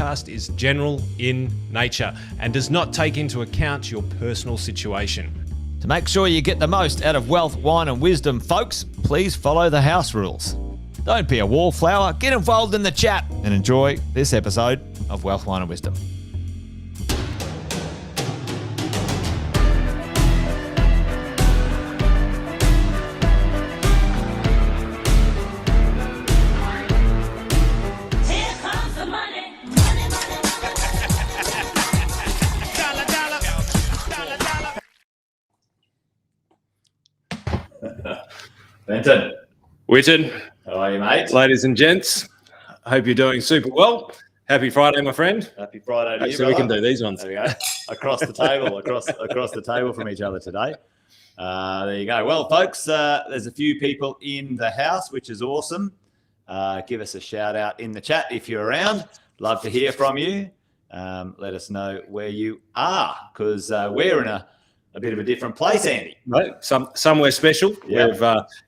podcast is general in nature and does not take into account your personal situation. To make sure you get the most out of wealth, wine and wisdom, folks, please follow the house rules. Don't be a wallflower, get involved in the chat and enjoy this episode of Wealth, Wine and Wisdom. Benton. Witten. How are you, mate? Ladies and gents, I hope you're doing super well. Happy Friday, my friend. Happy Friday to you, so we can do these ones. There we go. Across the table, across the table from each other today. There you go. Well, folks, there's a few people in the house, which is awesome. Give us a shout out in the chat if you're around. Love to hear from you. Let us know where you are, because we're in a bit of a different place, Andy. Right, somewhere special. Yeah. We've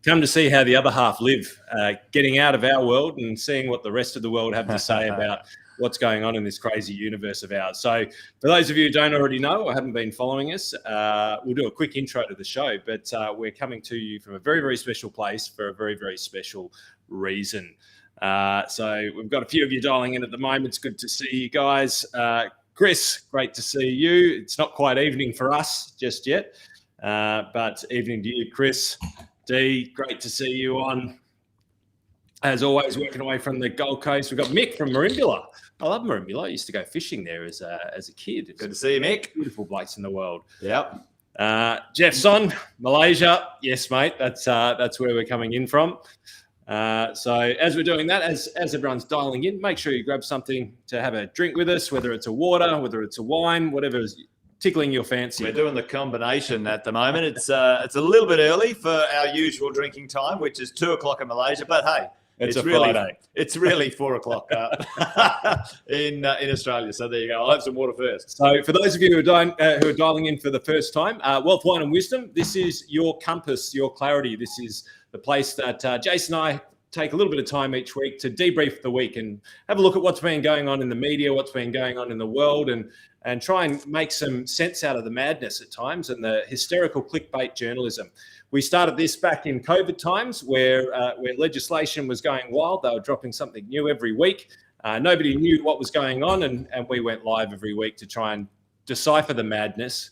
come to see how the other half live, getting out of our world and seeing what the rest of the world have to say about what's going on in this crazy universe of ours. So for those of you who don't already know or haven't been following us, we'll do a quick intro to the show, but we're coming to you from a very, very special place for a very, very special reason. So we've got a few of you dialing in at the moment. It's good to see you guys. Chris, great to see you. It's not quite evening for us just yet, but evening to you, Chris. D, great to see you on. As always, working away from the Gold Coast. We've got Mick from Merimbula. I love Merimbula. I used to go fishing there as a kid. Good to see you, Mick. Beautiful place in the world. Yep. Jeffson, Malaysia. Yes, mate. That's where we're coming in from. So as we're doing that, as everyone's dialing in, make sure you grab something to have a drink with us, whether it's a water, whether it's a wine, whatever is tickling your fancy. We're doing the combination at the moment. It's a little bit early for our usual drinking time, which is 2:00 in Malaysia. But hey, it's a really Friday. It's really 4:00 in Australia. So there you go. I'll have some water first. So for those of you who are dialing in for the first time, Wealth, Wine and Wisdom, this is your compass, your clarity. This is the place that Jason and I take a little bit of time each week to debrief the week and have a look at what's been going on in the media, what's been going on in the world, and try and make some sense out of the madness at times and the hysterical clickbait journalism. We started this back in COVID times where legislation was going wild. They were dropping something new every week. Nobody knew what was going on, and we went live every week to try and decipher the madness,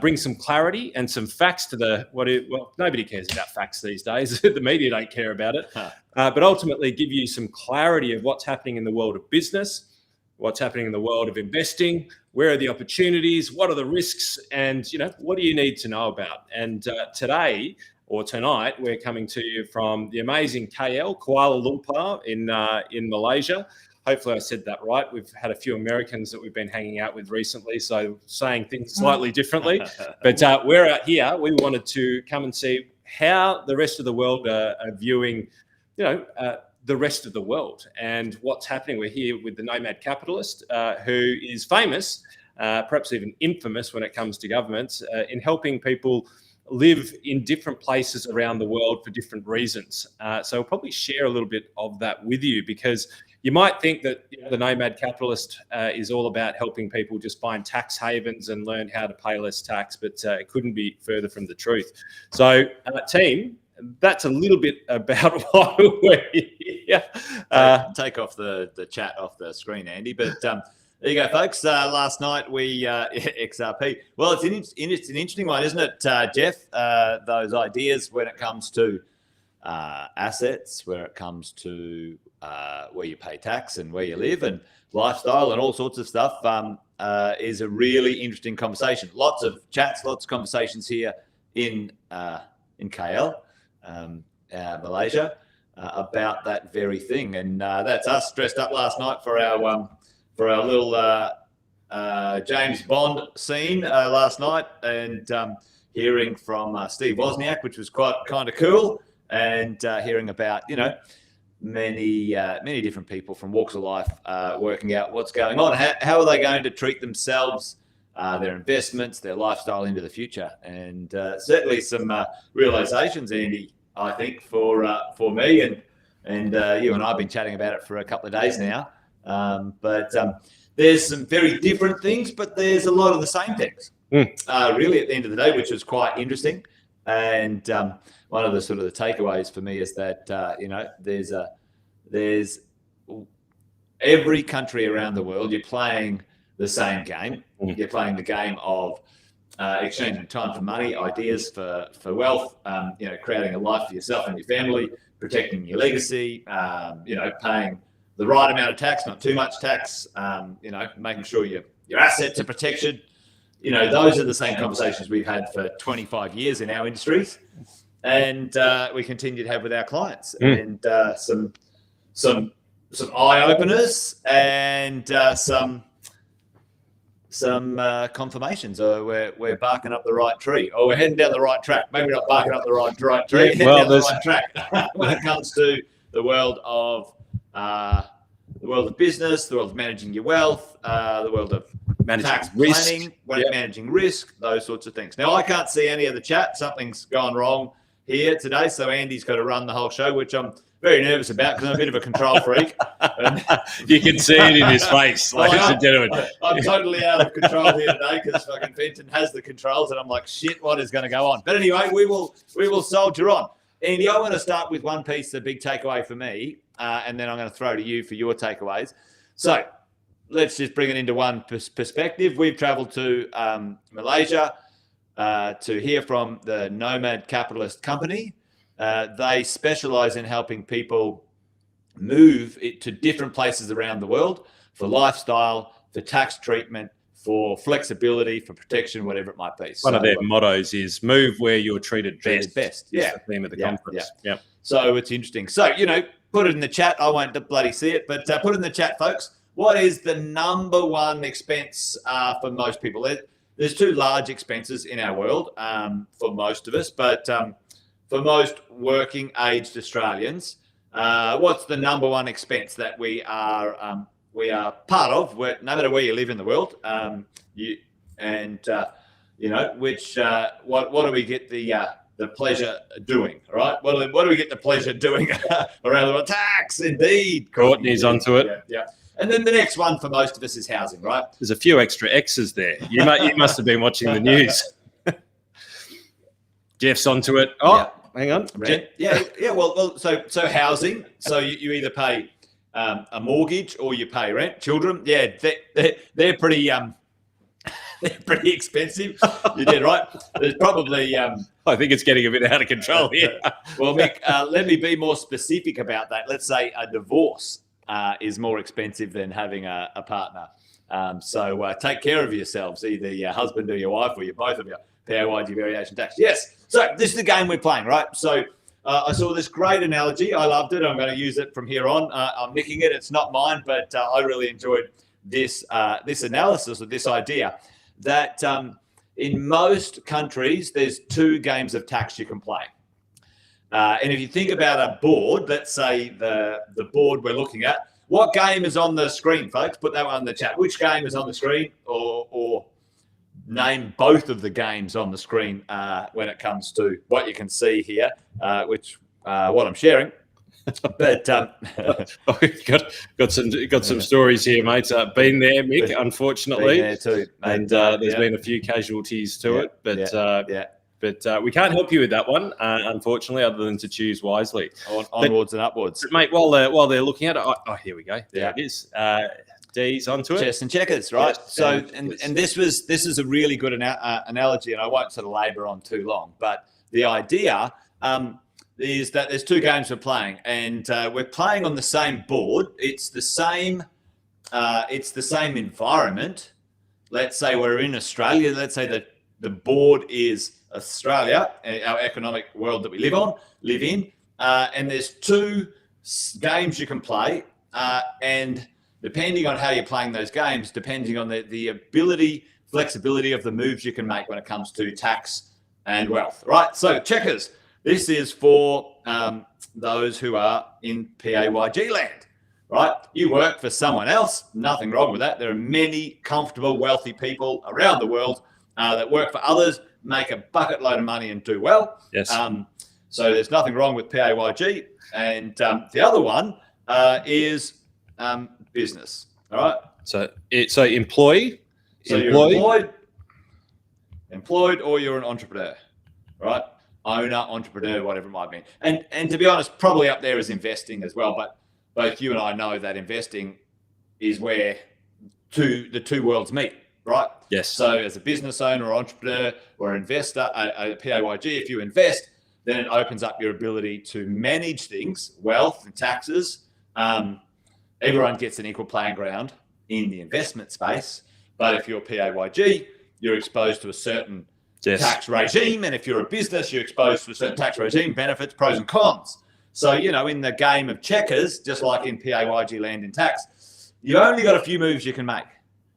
bring some clarity and some facts to nobody cares about facts these days. The media don't care about it, but ultimately give you some clarity of what's happening in the world of business, what's happening in the world of investing, where are the opportunities, what are the risks, and what do you need to know about. And today or tonight, we're coming to you from the amazing KL, Kuala Lumpur in Malaysia. Hopefully I said that right. We've had a few Americans that we've been hanging out with recently, so saying things slightly differently. But we're out here. We wanted to come and see how the rest of the world are viewing, the rest of the world and what's happening. We're here with the nomad capitalist, who is famous, perhaps even infamous when it comes to governments, in helping people live in different places around the world for different reasons. So we'll probably share a little bit of that with you, because you might think that the nomad capitalist is all about helping people just find tax havens and learn how to pay less tax, but it couldn't be further from the truth. So, team, that's a little bit about why we're here. Take off the chat off the screen, Andy. But there you go, folks. Last night we XRP. Well, it's an interesting one, isn't it, Jeff? Those ideas when it comes to assets, where it comes to where you pay tax and where you live and lifestyle and all sorts of stuff, is a really interesting conversation. Lots of chats, lots of conversations here in KL, Malaysia, about that very thing. And that's us dressed up last night for our little James Bond scene last night, and hearing from Steve Wozniak, which was quite kind of cool, and hearing about many different people from walks of life working out what's going on. How are they going to treat themselves, their investments, their lifestyle into the future? And certainly some realizations, Andy, I think, for me, and you and I have been chatting about it for a couple of days now. But there's some very different things, but there's a lot of the same things. Really, at the end of the day, which was quite interesting. And one of the sort of the takeaways for me is that there's every country around the world, you're playing the same game. You're playing the game of exchanging time for money, ideas for wealth, creating a life for yourself and your family, protecting your legacy, paying the right amount of tax, not too much tax, making sure your assets are protected. Those are the same conversations we've had for 25 years in our industries, and we continue to have with our clients, and some eye openers and some confirmations. We're barking up the right tree, or we're heading down the right track. Maybe not barking up the right tree, heading down the right track when it comes to the world of business, the world of managing your wealth, the world of managing tax planning, managing risk, those sorts of things. Now, I can't see any of the chat. Something's gone wrong here today, so Andy's got to run the whole show, which I'm very nervous about because I'm a bit of a control freak. You can see it in his face, ladies and gentlemen. I'm totally out of control here today because fucking Fenton has the controls, and I'm like, shit, what is going to go on? But anyway, we will soldier on. Andy, I want to start with one piece, the big takeaway for me, and then I'm going to throw to you for your takeaways. So let's just bring it into one perspective. We've traveled to Malaysia to hear from the Nomad Capitalist Company. They specialize in helping people move it to different places around the world for lifestyle, for tax treatment, for flexibility, for protection, whatever it might be. One of their mottos is "Move where you're treated best." Best. Yeah, the theme of the conference. Yeah. So it's interesting. So put it in the chat. I won't bloody see it, but put it in the chat, folks. What is the number one expense for most people? There's two large expenses in our world for most of us, but for most working-aged Australians, what's the number one expense that we are part of? No matter where you live in the world, what do we get the pleasure doing? All right, what do we get the pleasure doing around the world? Tax, indeed. Courtney's onto it. Yeah. And then the next one for most of us is housing, right? There's a few extra X's there. You must have been watching the news. Jeff's onto it. Oh, hang on. Yeah. Well. So housing. So you either pay a mortgage or you pay rent. Children, they're pretty they're pretty expensive. You did right. There's probably. I think it's getting a bit out of control here. Well, Mick, let me be more specific about that. Let's say a divorce is more expensive than having a partner. So take care of yourselves, either your husband or your wife or you both of you. PAYG variation tax. Yes. So this is the game we're playing, right? So I saw this great analogy. I loved it. I'm going to use it from here on. I'm nicking it. It's not mine, but I really enjoyed this analysis of this idea that in most countries, there's two games of tax you can play. And if you think about a board, let's say the board we're looking at, what game is on the screen, folks? Put that one in the chat. Which game is on the screen, or name both of the games on the screen when it comes to what you can see here, which what I'm sharing. But got some stories here, mate. Been there, Mick. Unfortunately, been there too, and there's been a few casualties to it, but we can't help you with that one, unfortunately, other than to choose wisely. Onwards and upwards. Mate, while they're looking at it, here we go. There it is. D's onto it. Chess and checkers, right? So, and this is a really good analogy, and I won't sort of labour on too long. But the idea is that there's two games we're playing, and we're playing on the same board. It's the same environment. Let's say we're in Australia. Let's say that the board is Australia, our economic world that we live in, and there's two games you can play, and depending on how you're playing those games, depending on the flexibility of the moves you can make when it comes to tax and wealth, right? So checkers, this is for those who are in PAYG land, right? You work for someone else, nothing wrong with that. There are many comfortable, wealthy people around the world that work for others, make a bucket load of money and do well. Yes. So there's nothing wrong with PAYG. And the other one is business. All right. So employee. So you're employed, or you're an entrepreneur, right? Owner, entrepreneur, whatever it might be. And to be honest, probably up there is investing as well. But both you and I know that investing is where the two worlds meet, right? Yes. So as a business owner or entrepreneur or investor, a PAYG, if you invest, then it opens up your ability to manage things, wealth and taxes. Everyone gets an equal playing ground in the investment space. But if you're PAYG, you're exposed to a certain tax regime. And if you're a business, you're exposed to a certain tax regime, benefits, pros and cons. So, in the game of checkers, just like in PAYG land in tax, you only got a few moves you can make.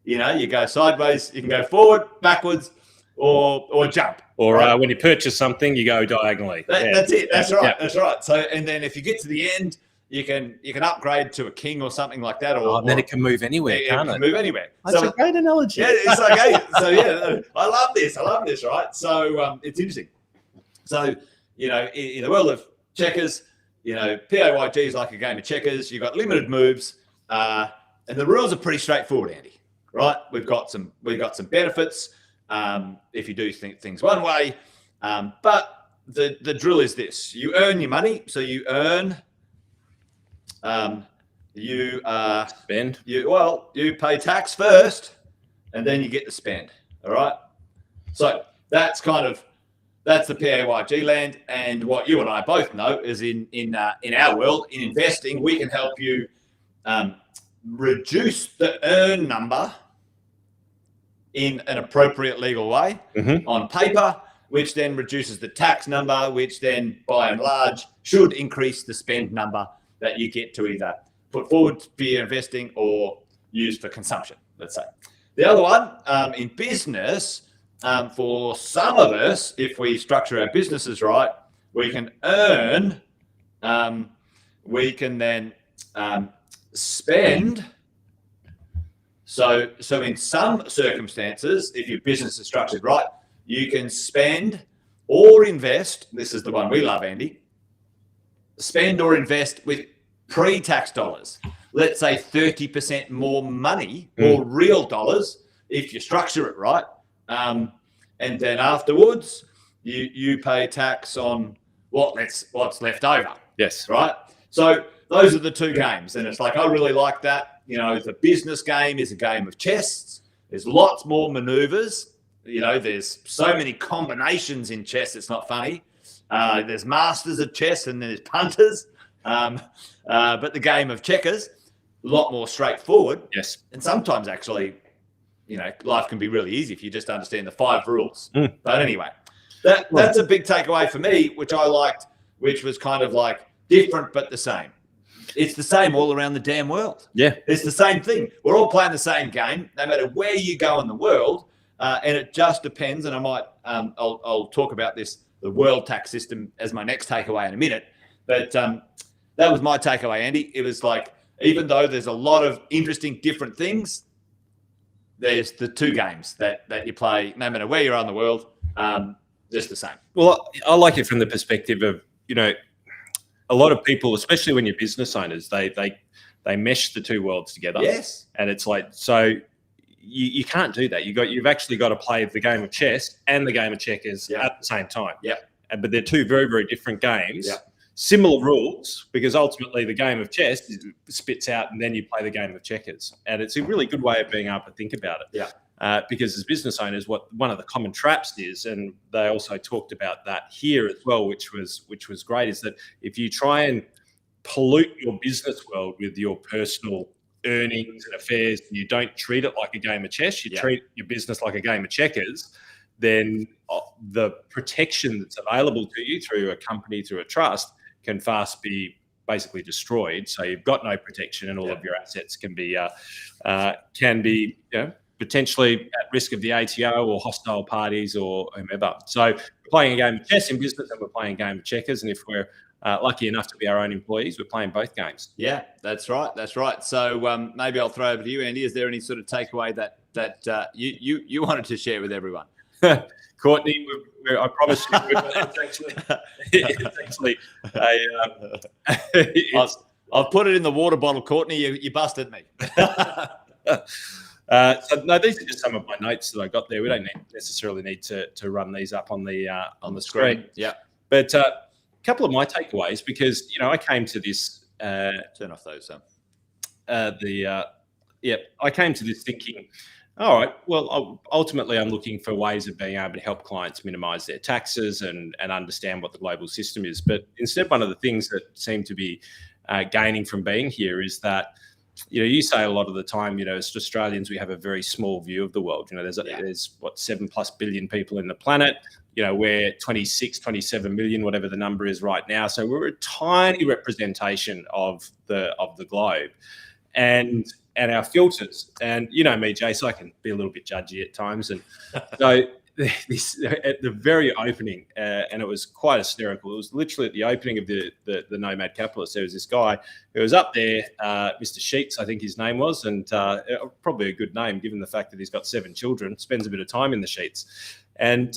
You go sideways, you can go forward, backwards, or jump. Or right? when you purchase something, you go diagonally. That's it. That's right. Yeah. That's right. So, and then if you get to the end, you can upgrade to a king or something like that. Or then it can move anywhere, can't it? It can move anywhere. That's a great analogy. Yeah, it's okay. So, yeah, I love this, right? So, it's interesting. So, in the world of checkers, PAYG is like a game of checkers. You've got limited moves, and the rules are pretty straightforward, Andy. Right? We've got some benefits if you do things one way, but the drill is this: you earn your money, so you earn. You spend. You pay tax first, and then you get to spend. All right. So that's the PAYG land, and what you and I both know is in our world, in investing, we can help you reduce the earn number in an appropriate legal way on paper, which then reduces the tax number, which then by and large should increase the spend number that you get to either put forward for your investing or use for consumption, let's say. The other one, in business, for some of us, if we structure our businesses right, we can earn, we can then spend. So in some circumstances, if your business is structured right, you can spend or invest. This is the one we love, Andy. Spend or invest with pre-tax dollars. Let's say 30% more money or real dollars if you structure it right. And then afterwards, you pay tax on what's left over. Yes. Right? So those are the two games. And it's like, I really like that. The business game is a game of chess. There's lots more maneuvers. There's so many combinations in chess, it's not funny. There's masters of chess and there's punters. But the game of checkers, a lot more straightforward. Yes. And sometimes actually, life can be really easy if you just understand the 5 rules. But anyway, that's a big takeaway for me, which I liked, which was kind of like different but the same. It's the same all around the damn world. Yeah. It's the same thing. We're all playing the same game, no matter where you go in the world. And it just depends. And I might, I'll talk about this, the world tax system, as my next takeaway in a minute. But that was my takeaway, Andy. It was like, even though there's a lot of interesting different things, there's the two games that you play, no matter where you are in the world, just the same. Well, I like it from the perspective of, a lot of people, especially when you're business owners, they mesh the two worlds together. Yes. And it's like, so you can't do that. You've actually got to play the game of chess and the game of checkers at the same time. Yeah. But they're two very, very different games. Yeah. Similar rules, because ultimately the game of chess spits out and then you play the game of checkers. And it's a really good way of being able to think about it. Yeah. Because as business owners, one of the common traps is, and they also talked about that here as well, which was great, is that if you try and pollute your business world with your personal earnings and affairs, and you don't treat it like a game of chess, you treat your business like a game of checkers, then the protection that's available to you through a company, through a trust, can fast be basically destroyed. So you've got no protection, and all of your assets can be potentially at risk of the ATO or hostile parties or whomever. So we're playing a game of chess in business, and we're playing a game of checkers. And if we're lucky enough to be our own employees, we're playing both games. Yeah, that's right. That's right. So maybe I'll throw over to you, Andy. Is there any sort of takeaway that you wanted to share with everyone? Courtney, I promise you, it's actually I've put it in the water bottle, Courtney. You busted me. So no, these are just some of my notes that I got there. We don't necessarily need to run these up on the screen. Yeah. But a couple of my takeaways, because I came to this. Turn off those. I came to this thinking, all right, well, ultimately, I'm looking for ways of being able to help clients minimise their taxes and understand what the global system is. But instead, one of the things that seem to be gaining from being here is that, you say a lot of the time, as Australians, we have a very small view of the world. There's 7+ billion people in the planet. We're 26, 27 million, whatever the number is right now. So we're a tiny representation of the globe, and our filters. And me, Jace, I can be a little bit judgy at times, and so. This at the very opening, and it was quite hysterical. It was literally at the opening of the Nomad Capitalist. There was this guy who was up there, Mr. Sheets, I think his name was, and probably a good name given the fact that he's got 7 children, spends a bit of time in the sheets. And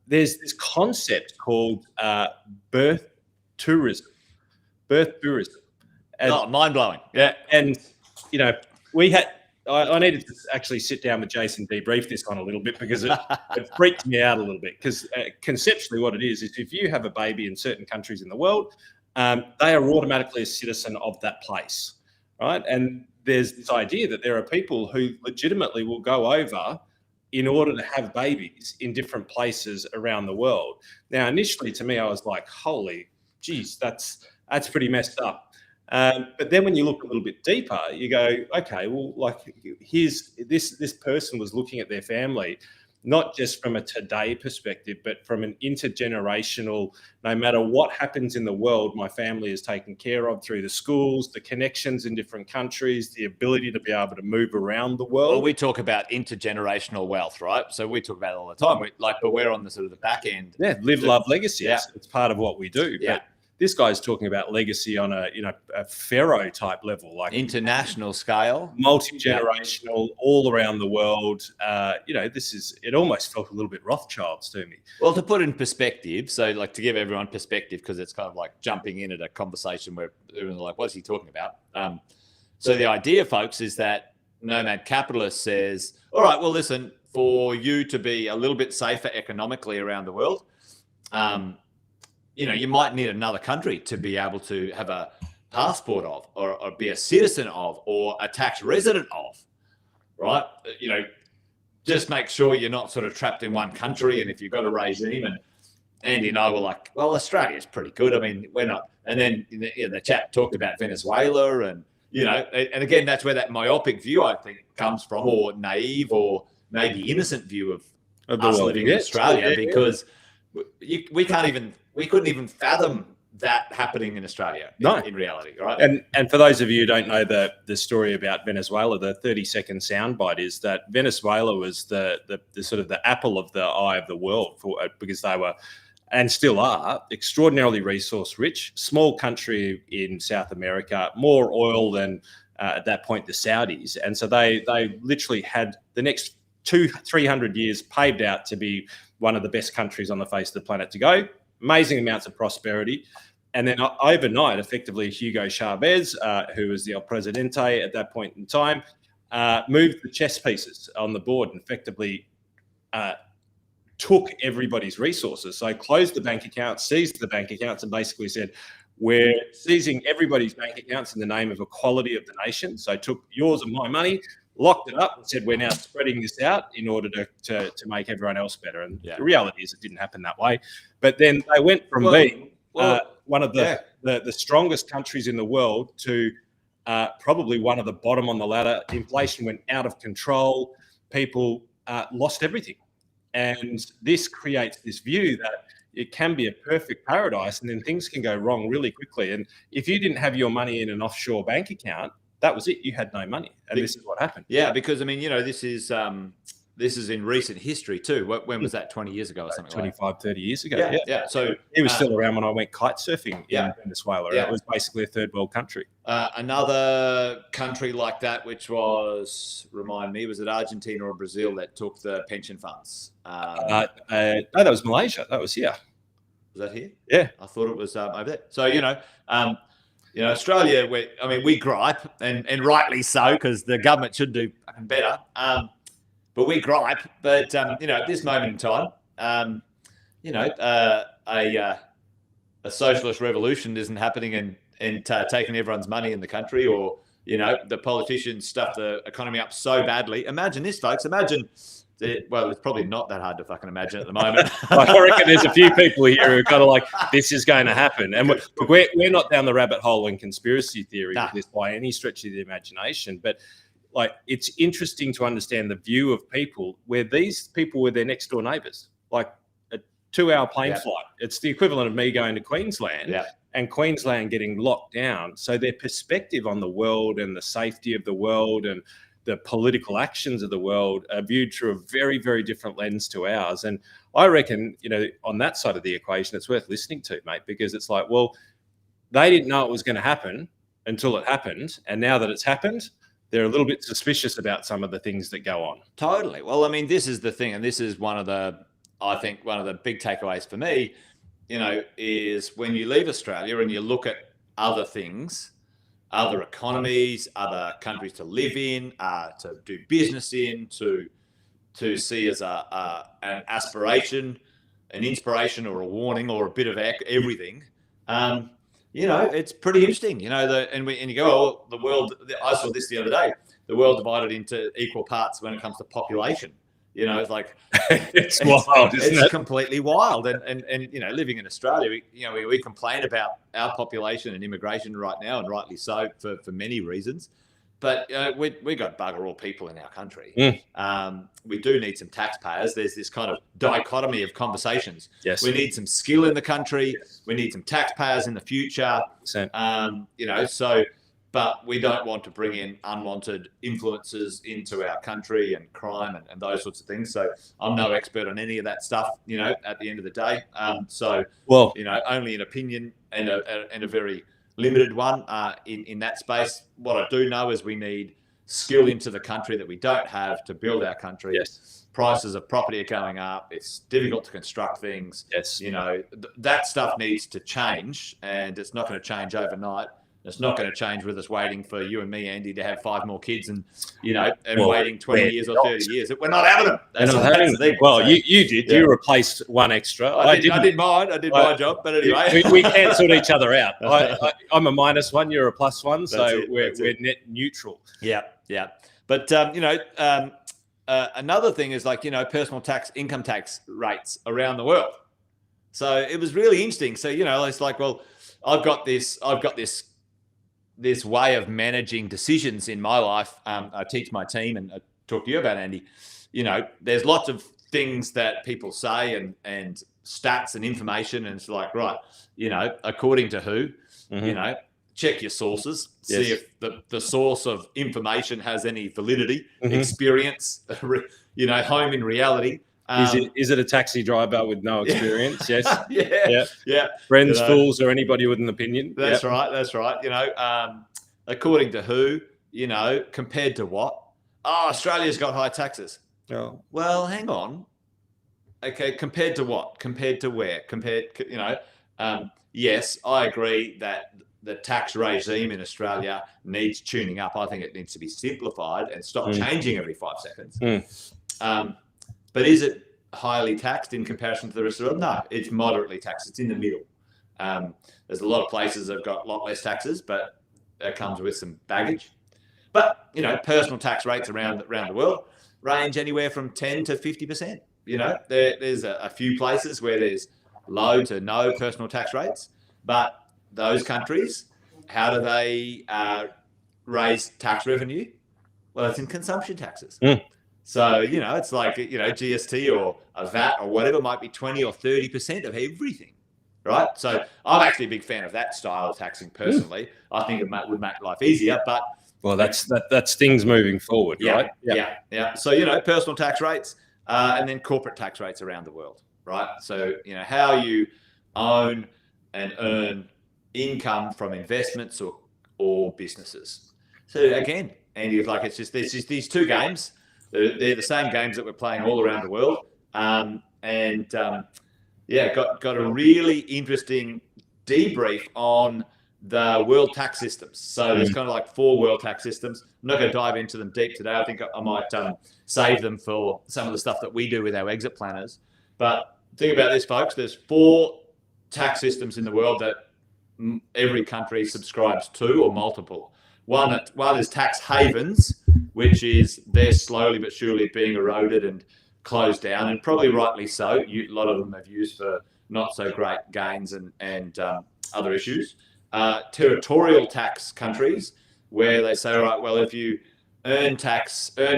there's this concept called birth tourism. And, mind blowing. Yeah, and we had. I needed to actually sit down with Jason, debrief this one a little bit, because it freaked me out a little bit. Because conceptually, what it is if you have a baby in certain countries in the world, they are automatically a citizen of that place, right? And there's this idea that there are people who legitimately will go over in order to have babies in different places around the world. Now, initially, to me, I was like, "Holy, geez, that's pretty messed up." But then when you look a little bit deeper, you go, okay, well, this person was looking at their family, not just from a today perspective, but from an intergenerational, no matter what happens in the world, my family is taken care of through the schools, the connections in different countries, the ability to be able to move around the world. Well, we talk about intergenerational wealth, right? So we talk about it all the time. But we're on the sort of the back end. Yeah, live, love, legacy. Yeah. It's part of what we do. Yeah. But this guy's talking about legacy on a pharaoh type level, like international scale, multi-generational, all around the world. It almost felt a little bit Rothschilds to me. Well, to put it in perspective, so like to give everyone perspective, because it's kind of like jumping in at a conversation where everyone's like, what's he talking about? So the idea, folks, is that Nomad Capitalist says, all right, well, listen, for you to be a little bit safer economically around the world, you might need another country to be able to have a passport of, or be a citizen of, or a tax resident of, right? Just make sure you're not sort of trapped in one country. And if you've got a regime, and Andy and I were like, well, Australia's pretty good. I mean, we're not. And then the chat talked about Venezuela, and and again, that's where that myopic view, I think, comes from, or naive, or maybe innocent view of us living in Australia, because we couldn't even fathom that happening in Australia in reality, right? And for those of you who don't know the story about Venezuela, the 30-second soundbite is that Venezuela was the sort of the apple of the eye of the world, because they were, and still are, extraordinarily resource rich, small country in South America, more oil than at that point the Saudis, and so they literally had the next 200-300 years paved out to be one of the best countries on the face of the planet to go. Amazing amounts of prosperity. And then overnight, effectively, Hugo Chavez, who was the El Presidente at that point in time, moved the chess pieces on the board and effectively took everybody's resources. So closed the bank accounts, seized the bank accounts, and basically said, we're seizing everybody's bank accounts in the name of equality of the nation. So took yours and my money, locked it up, and said, we're now spreading this out in order to make everyone else better. And the reality is it didn't happen that way. But then they went from being one of the strongest countries in the world to probably one of the bottom on the ladder. Inflation went out of control. People lost everything. And this creates this view that it can be a perfect paradise, and then things can go wrong really quickly. And if you didn't have your money in an offshore bank account, that was it. You had no money. And this is what happened. Yeah, because, I mean, this is in recent history too. When was that, 20 years ago or something? 25, 30 years ago. Yeah. So he was still around when I went kite surfing in Venezuela. It was basically a third world country. Another country like that, which was, remind me, was it Argentina or Brazil that took the pension funds? No, that was Malaysia. That was here. Was that here? Yeah. I thought it was over there. So, Australia, we gripe, and rightly so, because the government should do fucking better. But we gripe. But at this moment in time, a socialist revolution isn't happening and taking everyone's money in the country, or the politicians stuff the economy up so badly. Imagine this, folks. Imagine. Well, it's probably not that hard to fucking imagine at the moment. I reckon there's a few people here who are kind of like, this is going to happen. And we're not down the rabbit hole in conspiracy theory with this by any stretch of the imagination. But like, it's interesting to understand the view of people where these people were their next door neighbours, like a 2-hour plane flight. It's the equivalent of me going to Queensland and Queensland getting locked down. So their perspective on the world and the safety of the world and the political actions of the world are viewed through a very, very different lens to ours. And I reckon, on that side of the equation, it's worth listening to, mate, because it's like, well, they didn't know it was going to happen until it happened. And now that it's happened, they're a little bit suspicious about some of the things that go on. Totally. Well, I mean, this is the thing. And this is one of the big takeaways for me, is when you leave Australia and you look at other things, other economies, other countries to live in, to do business in, to see as an aspiration, an inspiration, or a warning, or a bit of everything. It's pretty interesting. And you go, oh, the world. I saw this the other day. The world divided into equal parts when it comes to population. It's like it's wild, isn't it? It's completely wild. And living in Australia, we complain about our population and immigration right now, and rightly so for many reasons. But we got bugger all people in our country. We do need some taxpayers. There's this kind of dichotomy of conversations. Yes. We need some skill in the country. We need some taxpayers in the future. But we don't want to bring in unwanted influences into our country and crime and those sorts of things. So I'm no expert on any of that stuff, at the end of the day. Only an opinion and a very limited one in that space. What I do know is we need skill into the country that we don't have to build our country. Yes. Prices of property are going up. It's difficult to construct things. Yes. That stuff needs to change, and it's not going to change overnight. It's not going to change with us waiting for you and me, Andy, to have 5 more kids and waiting 20 years or 30 years. We're not having them. Well, you did. Yeah. You replaced one extra. I did mine. I did my job. But anyway. We cancelled each other out. I'm a -1. You're a +1. So we're net neutral. Yeah. But, another thing is personal tax, income tax rates around the world. So it was really interesting. So, it's like, well, I've got this way of managing decisions in my life. I teach my team, and I talk to you about, Andy. There's lots of things that people say and stats and information, and it's like, right, according to who, check your sources, see if the source of information has any validity, experience, home in reality. Is it a taxi driver with no experience? Yes. Yeah. Friends, fools, or anybody with an opinion. That's right. According to who, compared to what? Oh, Australia's got high taxes. Oh. Well, hang on. Okay, compared to what? Compared to where? Yes, I agree that the tax regime in Australia needs tuning up. I think it needs to be simplified and stop changing every 5 seconds. But is it highly taxed in comparison to the rest of the world? No, it's moderately taxed. It's in the middle. There's a lot of places that have got a lot less taxes, but that comes with some baggage. But, personal tax rates around the world range anywhere from 10 to 50%. There's a few places where there's low to no personal tax rates, but those countries, how do they raise tax revenue? Well, it's in consumption taxes. So, it's like, GST or a VAT or whatever might be 20 or 30% of everything, right? So I'm actually a big fan of that style of taxing personally. I think it would make life easier, but... Well, that's things moving forward, right? Yeah. So, personal tax rates and then corporate tax rates around the world, right? So, how you own and earn income from investments or businesses. So again, Andy, there's just these two games. They're the same games that we're playing all around the world. Got a really interesting debrief on the world tax systems. So there's kind of like 4 world tax systems. I'm not going to dive into them deep today. I think I might save them for some of the stuff that we do with our exit planners. But think about this, folks. There's 4 tax systems in the world that every country subscribes to, or multiple. One is tax havens, which is they're slowly but surely being eroded and closed down, and probably rightly so. A lot of them have used for not so great gains and other issues. Territorial tax countries, where they say, all right, well, if you earn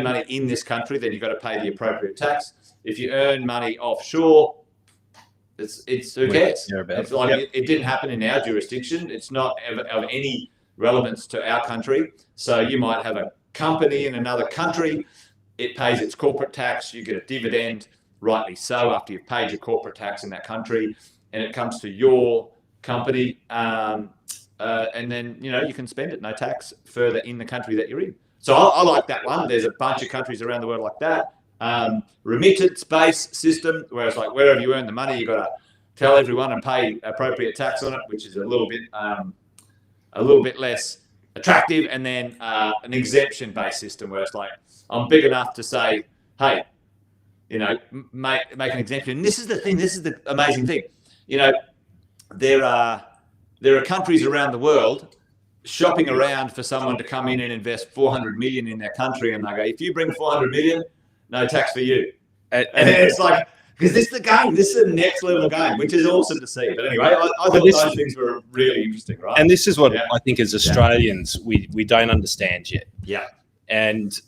money in this country, then you've got to pay the appropriate tax. If you earn money offshore, it's who cares? It's like it didn't happen in our jurisdiction. It's not of any relevance to our country. So you might have a company in another country. It pays its corporate tax. You get a dividend, rightly so, after you've paid your corporate tax in that country, and it comes to your company, and then you can spend it, no tax, further in the country that you're in. So I like that one. There's a bunch of countries around the world like that. Remittance-based system, where it's like wherever you earn the money, you've got to tell everyone and pay appropriate tax on it, which is a little bit less attractive. And then an exemption-based system, where it's like I'm big enough to say, hey, make an exemption. And this is the thing. This is the amazing thing. There are countries around the world shopping around for someone to come in and invest 400 million in their country, and they go, if you bring 400 million, no tax for you. And it's like, because this is the game. This is the next level game, which is awesome to see. But anyway, I thought those things were really interesting, right? And this is what I think as Australians, we don't understand yet. Yeah. And,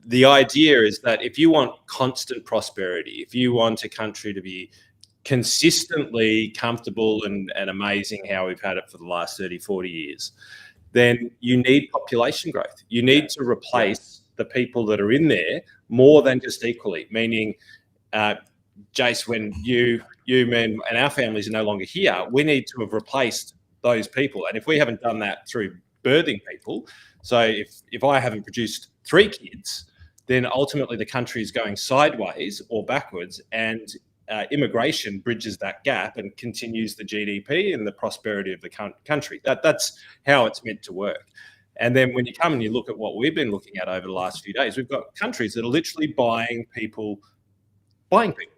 the idea is that if you want constant prosperity, if you want a country to be consistently comfortable and amazing how we've had it for the last 30, 40 years, then you need population growth. You need to replace the people that are in there more than just equally, meaning, Jace, when you, man, and our families are no longer here, we need to have replaced those people. And if we haven't done that through birthing people, so if I haven't produced 3 kids, then ultimately the country is going sideways or backwards, and immigration bridges that gap and continues the GDP and the prosperity of the country. That's how it's meant to work. And then when you come and you look at what we've been looking at over the last few days, we've got countries that are literally buying people.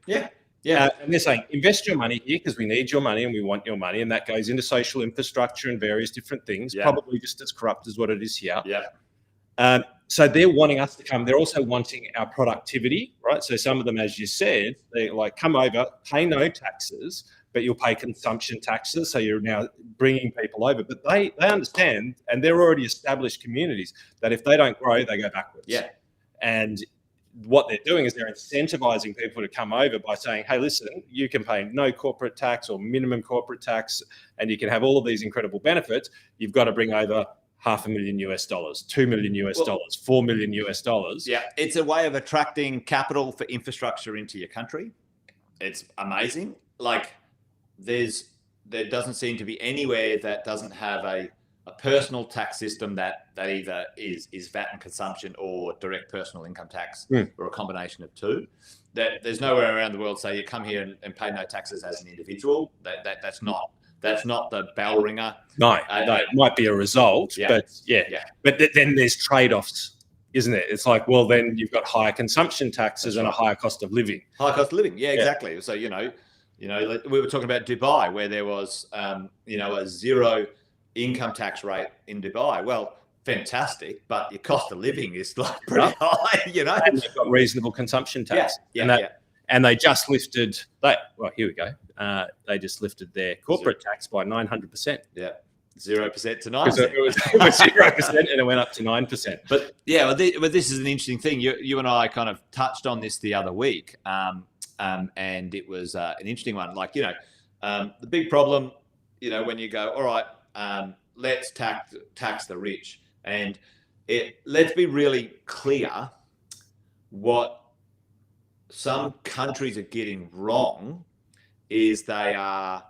Yeah. And they're saying, invest your money here because we need your money and we want your money. And that goes into social infrastructure and various different things, probably just as corrupt as what it is here. So they're wanting us to come. They're also wanting our productivity, right? So some of them, as you said, they like, come over, pay no taxes, but you'll pay consumption taxes. So you're now bringing people over. But they understand, and they're already established communities, that if they don't grow, they go backwards. And what they're doing is they're incentivizing people to come over by saying, hey, listen, you can pay no corporate tax or minimum corporate tax, and you can have all of these incredible benefits. You've got to bring over $500,000 US, $2 million US, $4 million US. Yeah, it's a way of attracting capital for infrastructure into your country. It's amazing. Like there doesn't seem to be anywhere that doesn't have a personal tax system that either is VAT and consumption or direct personal income tax, or a combination of two. There's nowhere around the world say you come here and pay no taxes as an individual. That's not the bell ringer. No, it might be a result, but But then there's trade-offs, isn't it? It's like, well, then you've got higher consumption taxes and a higher cost of living. Higher cost of living, exactly. So we were talking about Dubai, where there was a zero income tax rate in Dubai. Well, fantastic, but your cost of living is like pretty high, And they've got reasonable consumption tax. And they just lifted here we go. They just lifted their corporate tax by 900%. 0% to 9%. It was 0% and it went up to 9%. But this is an interesting thing. You and I kind of touched on this the other week, and it was an interesting one. Like the big problem, when you go, all right, let's tax the rich, and let's be really clear what some countries are getting wrong is they are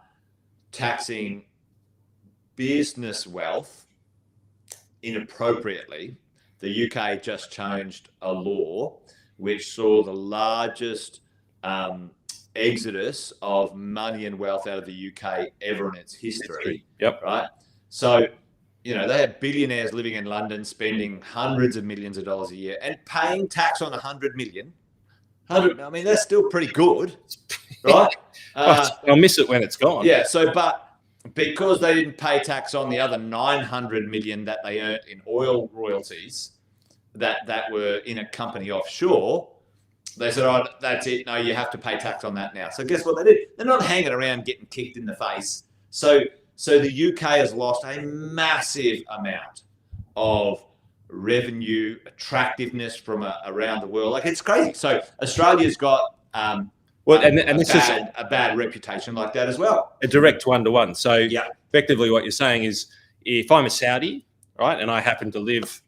taxing business wealth inappropriately. The UK just changed a law which saw the largest exodus of money and wealth out of the UK ever in its history. Yep. Right. So, they have billionaires living in London spending hundreds of millions of dollars a year and paying tax on 100 million. I mean, that's still pretty good, right? I'll miss it when it's gone. Yeah. So, but because they didn't pay tax on the other 900 million that they earned in oil royalties that were in a company offshore, they said, "Oh, that's it. No, you have to pay tax on that now." So, guess what they did? They're not hanging around getting kicked in the face. So the UK has lost a massive amount of revenue, attractiveness from around the world. Like, it's crazy. So Australia's got a bad reputation like that as well. A direct one-to-one. So effectively what you're saying is, if I'm a Saudi, right, and I happen to live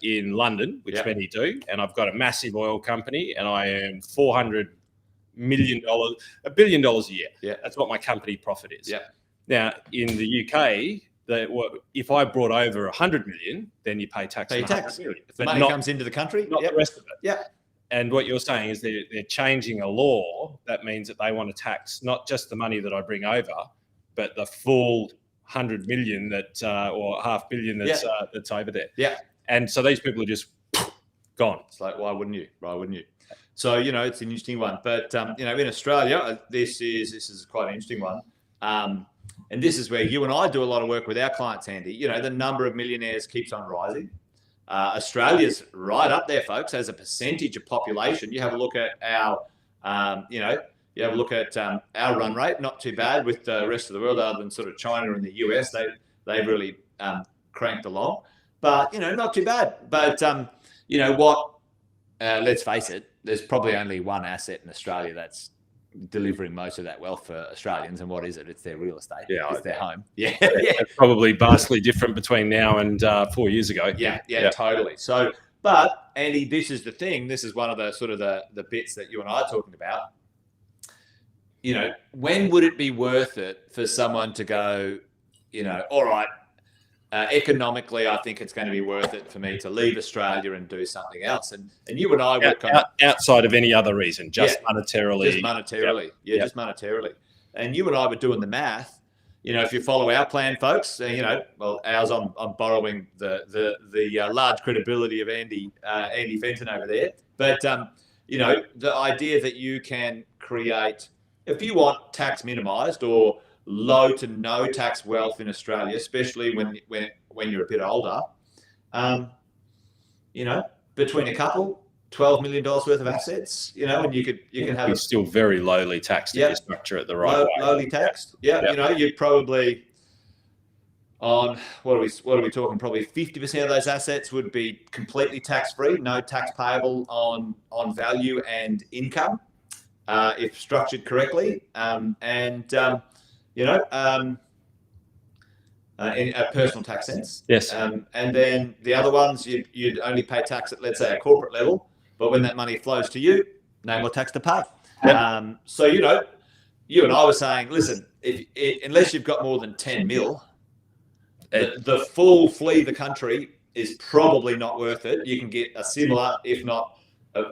in London, which many do, and I've got a massive oil company and I earn $400 million, $1 billion a year. Yeah. That's what my company profit is. Yeah. Now, in the UK, if I brought over 100 million, then you pay tax. If the money comes into the country, not the rest of it. Yeah. And what you're saying is they're changing a law that means that they want to tax not just the money that I bring over, but the full 100 million or $500 million that's over there. Yeah. And so these people are just gone. It's like, why wouldn't you? So, it's an interesting one. But, in Australia, this is quite an interesting one. And this is where you and I do a lot of work with our clients, Andy. The number of millionaires keeps on rising. Australia's right up there, folks, as a percentage of population. You have a look at our, our run rate, not too bad with the rest of the world, other than sort of China and the US. They've really cranked along, but not too bad. But let's face it, there's probably only one asset in Australia that's delivering most of that wealth for Australians, and what is it? It's their real estate. It's their home. Yeah. It's probably vastly different between now and 4 years ago. Yeah, totally. So, but Andy, this is the thing. This is one of the sort of the bits that you and I are talking about. When would it be worth it for someone to go, all right, economically, I think it's going to be worth it for me to leave Australia and do something else. And you and I work on outside of any other reason, just monetarily. Just monetarily. Just monetarily. And you and I were doing the math. If you follow our plan, folks, ours, I'm borrowing the large credibility of Andy Fenton over there. But the idea that you can create, if you want tax minimised or low to no tax wealth in Australia, especially when you're a bit older, between a couple, $12 million worth of assets, and you can have it's still very lowly taxed if you structure it the right way. Lowly taxed. You'd probably on what are we talking? Probably 50% of those assets would be completely tax free, no tax payable on value and income, if structured correctly, in a personal tax sense. Yes. And then the other ones, you'd only pay tax at, let's say, a corporate level, but when that money flows to you, no more tax to pay. Yep. So, you and I were saying, listen, unless you've got more than 10 mil, the full flee the country is probably not worth it. You can get a similar, if not a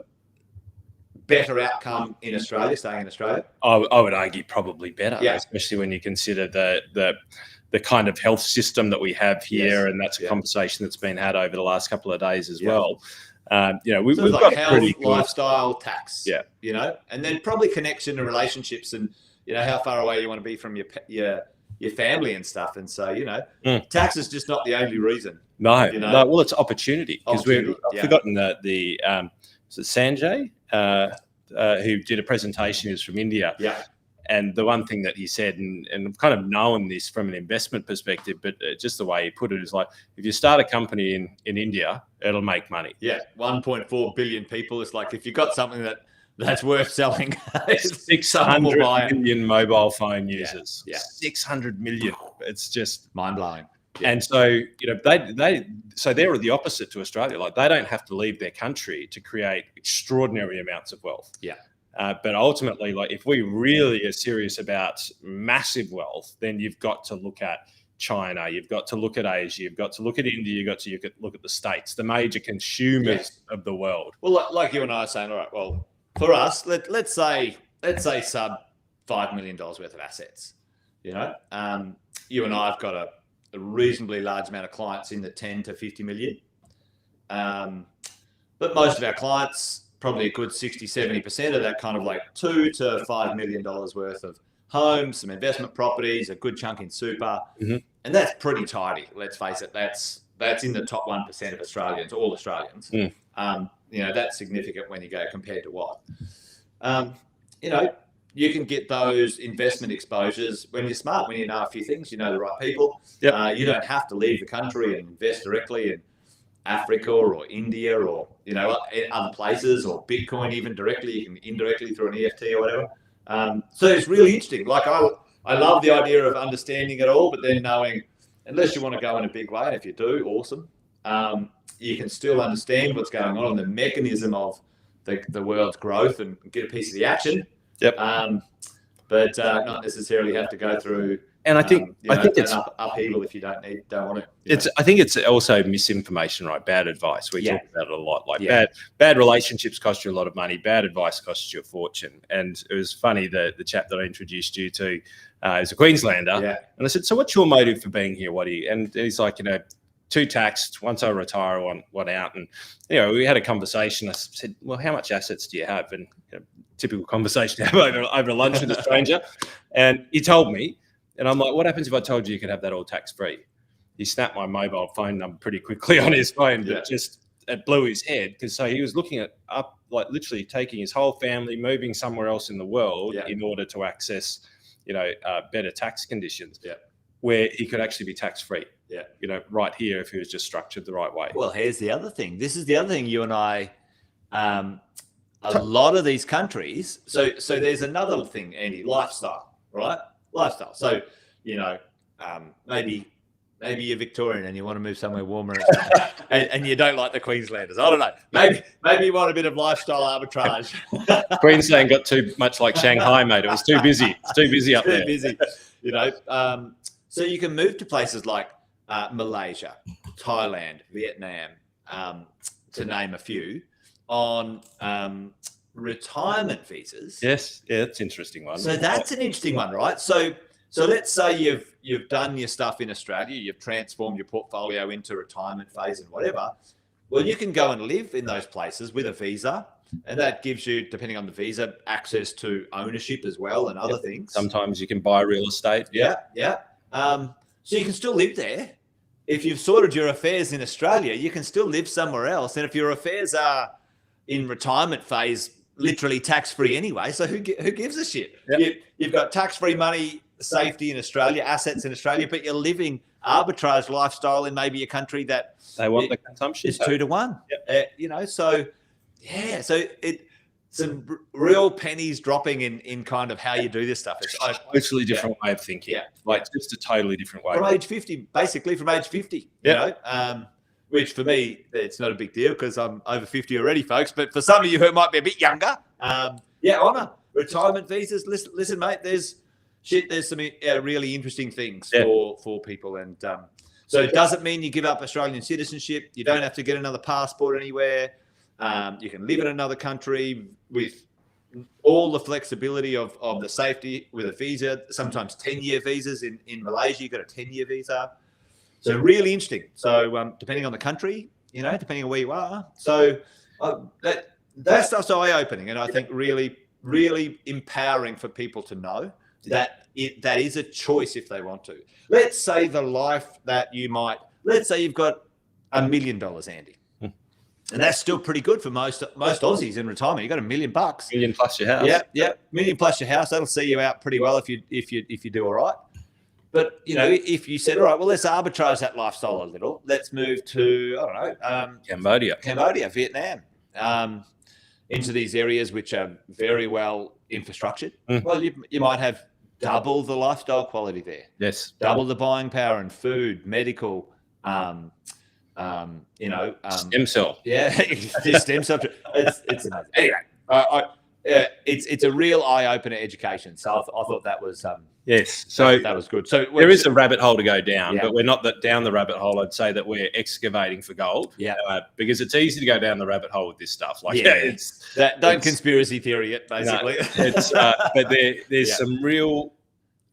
better outcome in Australia, staying in Australia. I would argue probably better, especially when you consider the kind of health system that we have here, and that's a conversation that's been had over the last couple of days as well. We've like got health, pretty good lifestyle, tax. And then probably connection to relationships, and how far away you want to be from your family and stuff. And so tax is just not the only reason. No. Well, it's opportunity, because we've forgotten the is it Sanjay who did a presentation. He was from India. Yeah. And the one thing that he said, and I've kind of known this from an investment perspective, but just the way he put it is like, if you start a company in India, it'll make money. Yeah, 1.4 billion people. It's like, if you've got something that's worth selling, 600 million mobile phone users. Yeah. 600 million. It's just mind-blowing. Yeah. And so, they're the opposite to Australia. Like, they don't have to leave their country to create extraordinary amounts of wealth. Yeah. But ultimately, like, if we really are serious about massive wealth, then you've got to look at China, you've got to look at Asia, you've got to look at India, you've got to look at the States, the major consumers of the world. Well, like you and I are saying, all right, well, for us, let's say sub $5 million worth of assets. You and I have got a reasonably large amount of clients in the 10 to 50 million. But most of our clients, probably a good 60, 70% of that kind of like $2 to $5 million worth of homes, some investment properties, a good chunk in super. Mm-hmm. And that's pretty tidy. Let's face it. That's in the top 1% of Australians, all Australians. That's significant when you go compared to what? You can get those investment exposures when you're smart, when you know a few things, you know the right people. Yep. You don't have to leave the country and invest directly in Africa or India or, other places, or Bitcoin even directly. You can indirectly through an EFT or whatever. So it's really interesting. Like I love the idea of understanding it all, but then knowing, unless you want to go in a big way, and if you do, awesome. You can still understand what's going on and the mechanism of the world's growth and get a piece of the action. Yep. But not necessarily have to go through. And I think it's upheaval if you don't want it. I think it's also misinformation, right? Bad advice. We talk about it a lot. Like bad relationships cost you a lot of money. Bad advice costs you a fortune. And it was funny the chap that I introduced you to is a Queenslander. Yeah. And I said, so what's your motive for being here? What do you? And he's like, 2 taxed. Once I retire, one out. And we had a conversation. I said, well, how much assets do you have? And typical conversation to have over lunch with a stranger. And he told me. And I'm like, what happens if I told you could have that all tax-free? He snapped my mobile phone number pretty quickly on his phone, but it blew his head. Because so he was looking literally taking his whole family, moving somewhere else in the world in order to access, better tax conditions where he could actually be tax-free. Yeah. Right here if he was just structured the right way. Well, here's the other thing. This is the other thing you and I, a lot of these countries. So there's another thing, Andy, lifestyle, right? Lifestyle. So, maybe you're Victorian and you want to move somewhere warmer and you don't like the Queenslanders. I don't know. Maybe you want a bit of lifestyle arbitrage. Queensland got too much like Shanghai, mate. It was too busy. It's too busy up there. Too busy. So you can move to places like Malaysia, Thailand, Vietnam, to name a few, on retirement visas. Yes, that's an interesting one. So that's an interesting one, right? So let's say you've done your stuff in Australia, you've transformed your portfolio into retirement phase and whatever. Well, you can go and live in those places with a visa, and that gives you, depending on the visa, access to ownership as well and other things. Sometimes you can buy real estate. Yeah. So you can still live there. If you've sorted your affairs in Australia, you can still live somewhere else. And if your affairs are in retirement phase, literally tax-free anyway, so who gives a shit? Yep. You've got tax-free money, safety in Australia, assets in Australia, but you're living arbitrage lifestyle in maybe a country that they want the consumption. It's 2 to 1. Yep. So some real pennies dropping in kind of how you do this stuff. It's a totally different way of thinking. Yeah. Like just a totally different way. From age 50, basically from age 50. Which for me, it's not a big deal because I'm over 50 already, folks. But for some of you who might be a bit younger, honour retirement visas. Listen, mate. There's some really interesting things for people, and so it doesn't mean you give up Australian citizenship. You don't have to get another passport anywhere. You can live in another country with all the flexibility of the safety with a visa. Sometimes 10-year visas in Malaysia. You got a 10-year visa. So really interesting. So depending on the country, depending on where you are. So that stuff's eye-opening, and I think really, really empowering for people to know that that is a choice if they want to. Let's say the life that let's say you've got $1 million, Andy, and that's still pretty good for most Aussies in retirement. You got $1 million. $1 million plus your house. Yeah, $1 million plus your house. That'll see you out pretty well if you do all right. But, if you said, all right, well, let's arbitrage that lifestyle a little. Let's move to, I don't know. Cambodia, Vietnam, into these areas which are very well infrastructured. Well, you might have double the lifestyle quality there. Yes. Double the buying power and food, medical, stem cell. Yeah, stem cell. It's amazing. Anyway, it's a real eye-opener education. So I thought that was yes. So that was good. So there is a rabbit hole to go down, but we're not down the rabbit hole. I'd say that we're excavating for gold. Yeah, because it's easy to go down the rabbit hole with this stuff. Like don't conspiracy theory it basically. No, but there's some real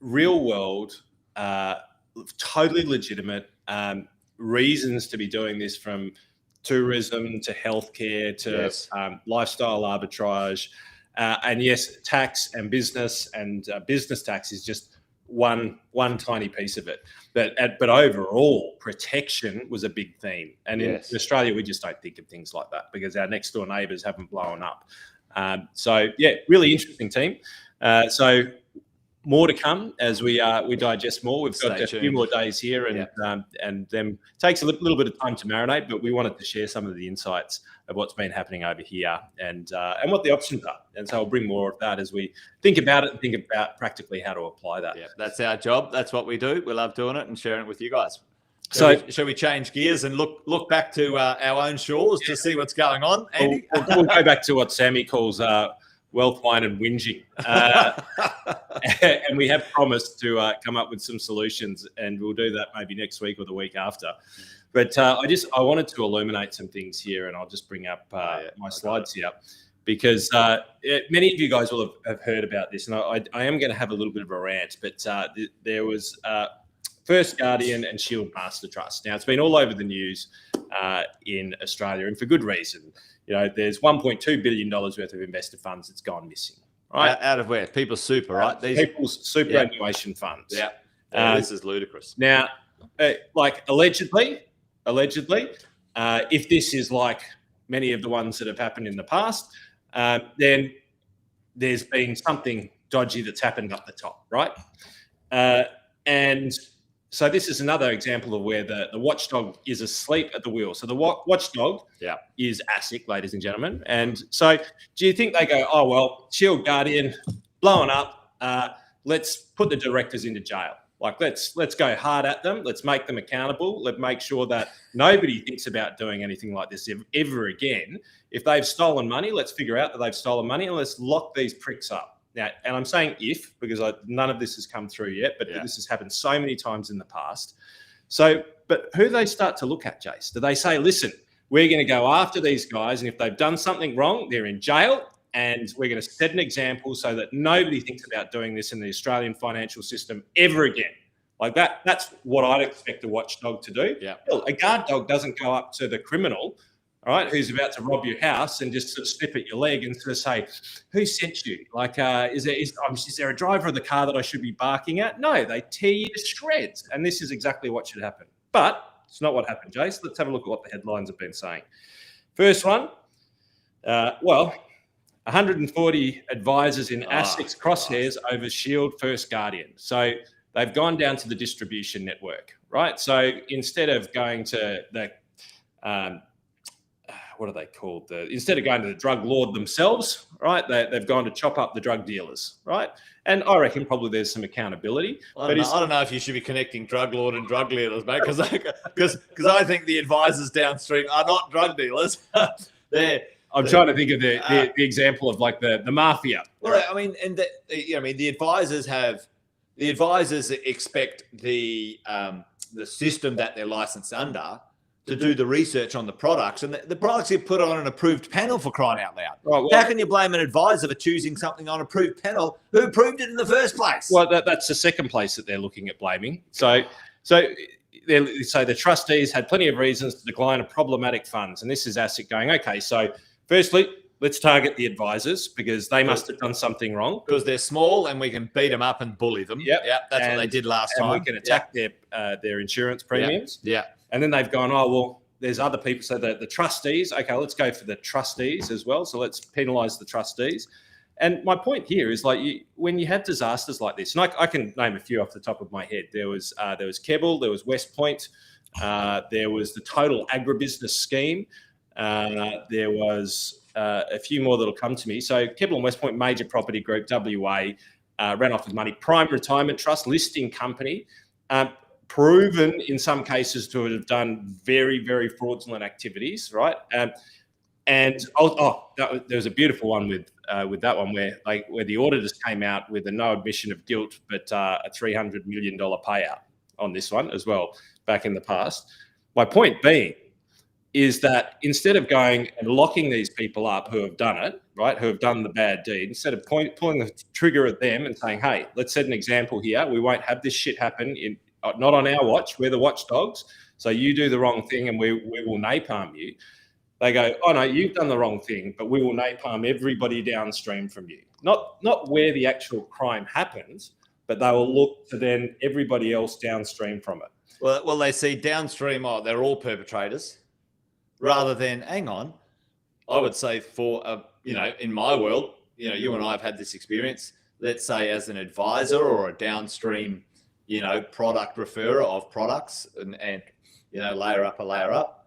world totally legitimate reasons to be doing this, from tourism to healthcare to lifestyle arbitrage. And yes, tax and business tax is just one tiny piece of it. But overall, protection was a big theme. And in Australia, we just don't think of things like that because our next door neighbours haven't blown up. So yeah, really interesting team. So more to come as we digest more. We've got a few more days here, and them takes a little bit of time to marinate. But we wanted to share some of the insights of what's been happening over here and what the options are. And so I'll bring more of that as we think about it and think about practically how to apply that. Yeah, that's our job. That's what we do. We love doing it and sharing it with you guys. So shall we change gears and look back to our own shores to see what's going on, Andy? We'll go back to what Sammy calls wealth, wine, and whinging. And we have promised to come up with some solutions, and we'll do that maybe next week or the week after. But I wanted to illuminate some things here, and I'll just bring up my slides here, because many of you guys will have heard about this, and I am going to have a little bit of a rant, but there was First Guardian and Shield Master Trust. Now, it's been all over the news in Australia, and for good reason. You know, there's $1.2 billion worth of investor funds that's gone missing. Right? Out of where? People's super, right? These people's superannuation funds. Yeah. This is ludicrous. Now, like allegedly, if this is like many of the ones that have happened in the past, then there's been something dodgy that's happened up the top, right? And so this is another example of where the watchdog is asleep at the wheel. So the watchdog is ASIC, ladies and gentlemen. And so do you think they go, oh, well, Shield Guardian, blowing up, let's put the directors into jail. Like, let's go hard at them. Let's make them accountable. Let's make sure that nobody thinks about doing anything like this ever again. If they've stolen money, let's figure out that they've stolen money and let's lock these pricks up. Now, and I'm saying if, because none of this has come through yet, but this has happened so many times in the past. So, but who do they start to look at, Jace? Do they say, listen, we're going to go after these guys, and if they've done something wrong, they're in jail, and we're going to set an example so that nobody thinks about doing this in the Australian financial system ever again? Like that's what I'd expect a watchdog to do. Yeah. Well, a guard dog doesn't go up to the criminal, all right, who's about to rob your house and just sort of snip at your leg and sort of say, who sent you? Like, is there a driver of the car that I should be barking at? No, they tear you to shreds. And this is exactly what should happen. But it's not what happened, Jace. Let's have a look at what the headlines have been saying. First one, 140 advisors in ASIC's crosshairs over Shield First Guardian. So they've gone down to the distribution network, right? So instead of going to the what are they called? Instead of going to the drug lord themselves, right? They've gone to chop up the drug dealers, right? And I reckon probably there's some accountability. I don't know if you should be connecting drug lord and drug dealers, mate, because I think the advisors downstream are not drug dealers. I'm trying to think of the example of like the mafia. Well, I mean, and the advisors expect the system that they're licensed under to do the research on the products, and the products get put on an approved panel, for crying out loud. Right, well, how can you blame an advisor for choosing something on an approved panel who approved it in the first place? Well, that's the second place that they're looking at blaming. So the trustees had plenty of reasons to decline a problematic funds, and this is ASIC going, okay, so firstly, let's target the advisors because they must have done something wrong. Because they're small and we can beat them up and bully them. Yep. That's what they did last time. And we can attack their insurance premiums. Yeah. And then they've gone, oh, well, there's other people. So the trustees, okay, let's go for the trustees as well. So let's penalise the trustees. And my point here is, like, when you have disasters like this, and I can name a few off the top of my head. There was Keble, there was West Point, there was the total agribusiness scheme. There was a few more that'll come to me. So Keble and West Point, major property group, WA, ran off with money. Prime Retirement Trust, listing company, proven in some cases to have done very, very fraudulent activities, right? There was a beautiful one with that one where the auditors came out with a no admission of guilt, but a $300 million payout on this one as well back in the past. My point being is that instead of going and locking these people up who have done it, right, who have done the bad deed, instead of pulling the trigger at them and saying, hey, let's set an example here. We won't have this shit happen not on our watch. We're the watchdogs. So you do the wrong thing and we will napalm you. They go, oh no, you've done the wrong thing, but we will napalm everybody downstream from you. Not where the actual crime happens, but they will look to then everybody else downstream from it. Well, they see downstream, they're all perpetrators, rather than, hang on, I would say in my world, you and I have had this experience, let's say as an advisor or a downstream, product referrer of products and layer up,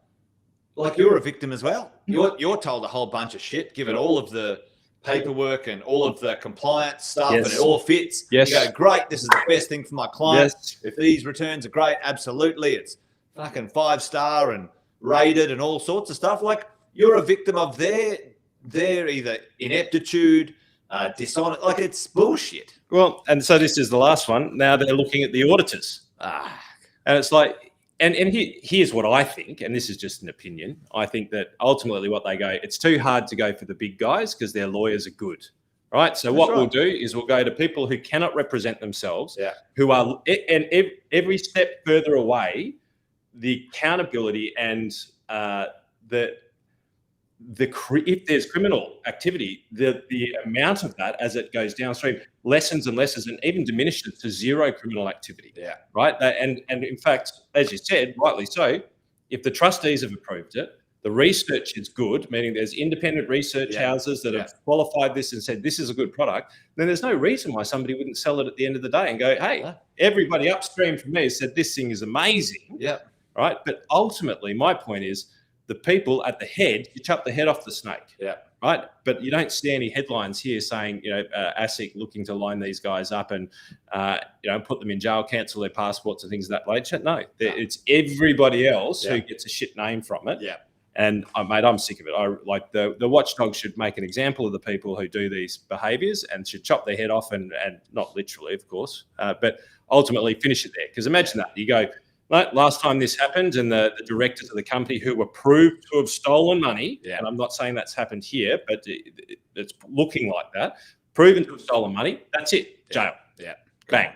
like you're a victim as well. You're told a whole bunch of shit, given all of the paperwork and all of the compliance stuff, and it all fits. Yes. You go, great, this is the best thing for my client. Yes. If these returns are great, absolutely. It's fucking 5-star and rated and all sorts of stuff. Like, you're a victim of their either ineptitude, dishonest, like it's bullshit. Well, and so this is the last one. Now they're looking at the auditors. And it's like, and here's what I think, and this is just an opinion. I think that ultimately what they go, it's too hard to go for the big guys because their lawyers are good, right? So we'll do is we'll go to people who cannot represent themselves, who are, and every step further away, the accountability and if there's criminal activity, the amount of that as it goes downstream lessens and lessens and even diminishes to zero criminal activity. Yeah. Right. And in fact, as you said, rightly so, if the trustees have approved it, the research is good, meaning there's independent research houses that have qualified this and said this is a good product, then there's no reason why somebody wouldn't sell it at the end of the day and go, hey, everybody upstream from me said this thing is amazing. Yeah. Right. But ultimately, my point is, the people at the head, you chop the head off the snake. Yeah. Right. But you don't see any headlines here saying, ASIC looking to line these guys up and, put them in jail, cancel their passports and things of that nature. No, it's everybody else who gets a shit name from it. Yeah. And mate, I'm sick of it. I like the watchdog should make an example of the people who do these behaviors and should chop their head off and not literally, of course, but ultimately finish it there. Because imagine that you go, last time this happened and the directors of the company who were proved to have stolen money, and I'm not saying that's happened here, but it's looking like that, proven to have stolen money, that's it, jail. Yeah. Bang.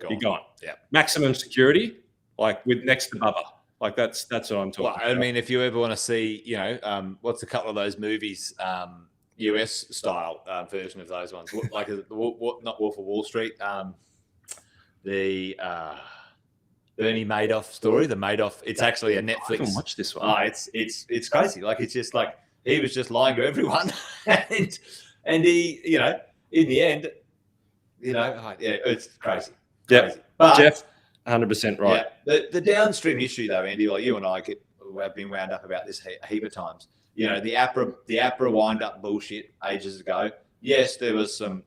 You're gone. Yeah. Maximum security, like with next to Bubba. Like that's what I'm talking about. I mean, if you ever want to see, what's a couple of those movies, US style version of those ones, like not Wolf of Wall Street, the Bernie Madoff story, the Madoff. It's actually a Netflix. I haven't watched this one. It's crazy. Like it's just like he was just lying to everyone, and he, in the end, it's crazy. Yeah, but Jeff, 100% right. Yeah, the downstream issue though, Andy, like you and I have been wound up about this a heap of times. The APRA wind up bullshit ages ago. Yes, there was some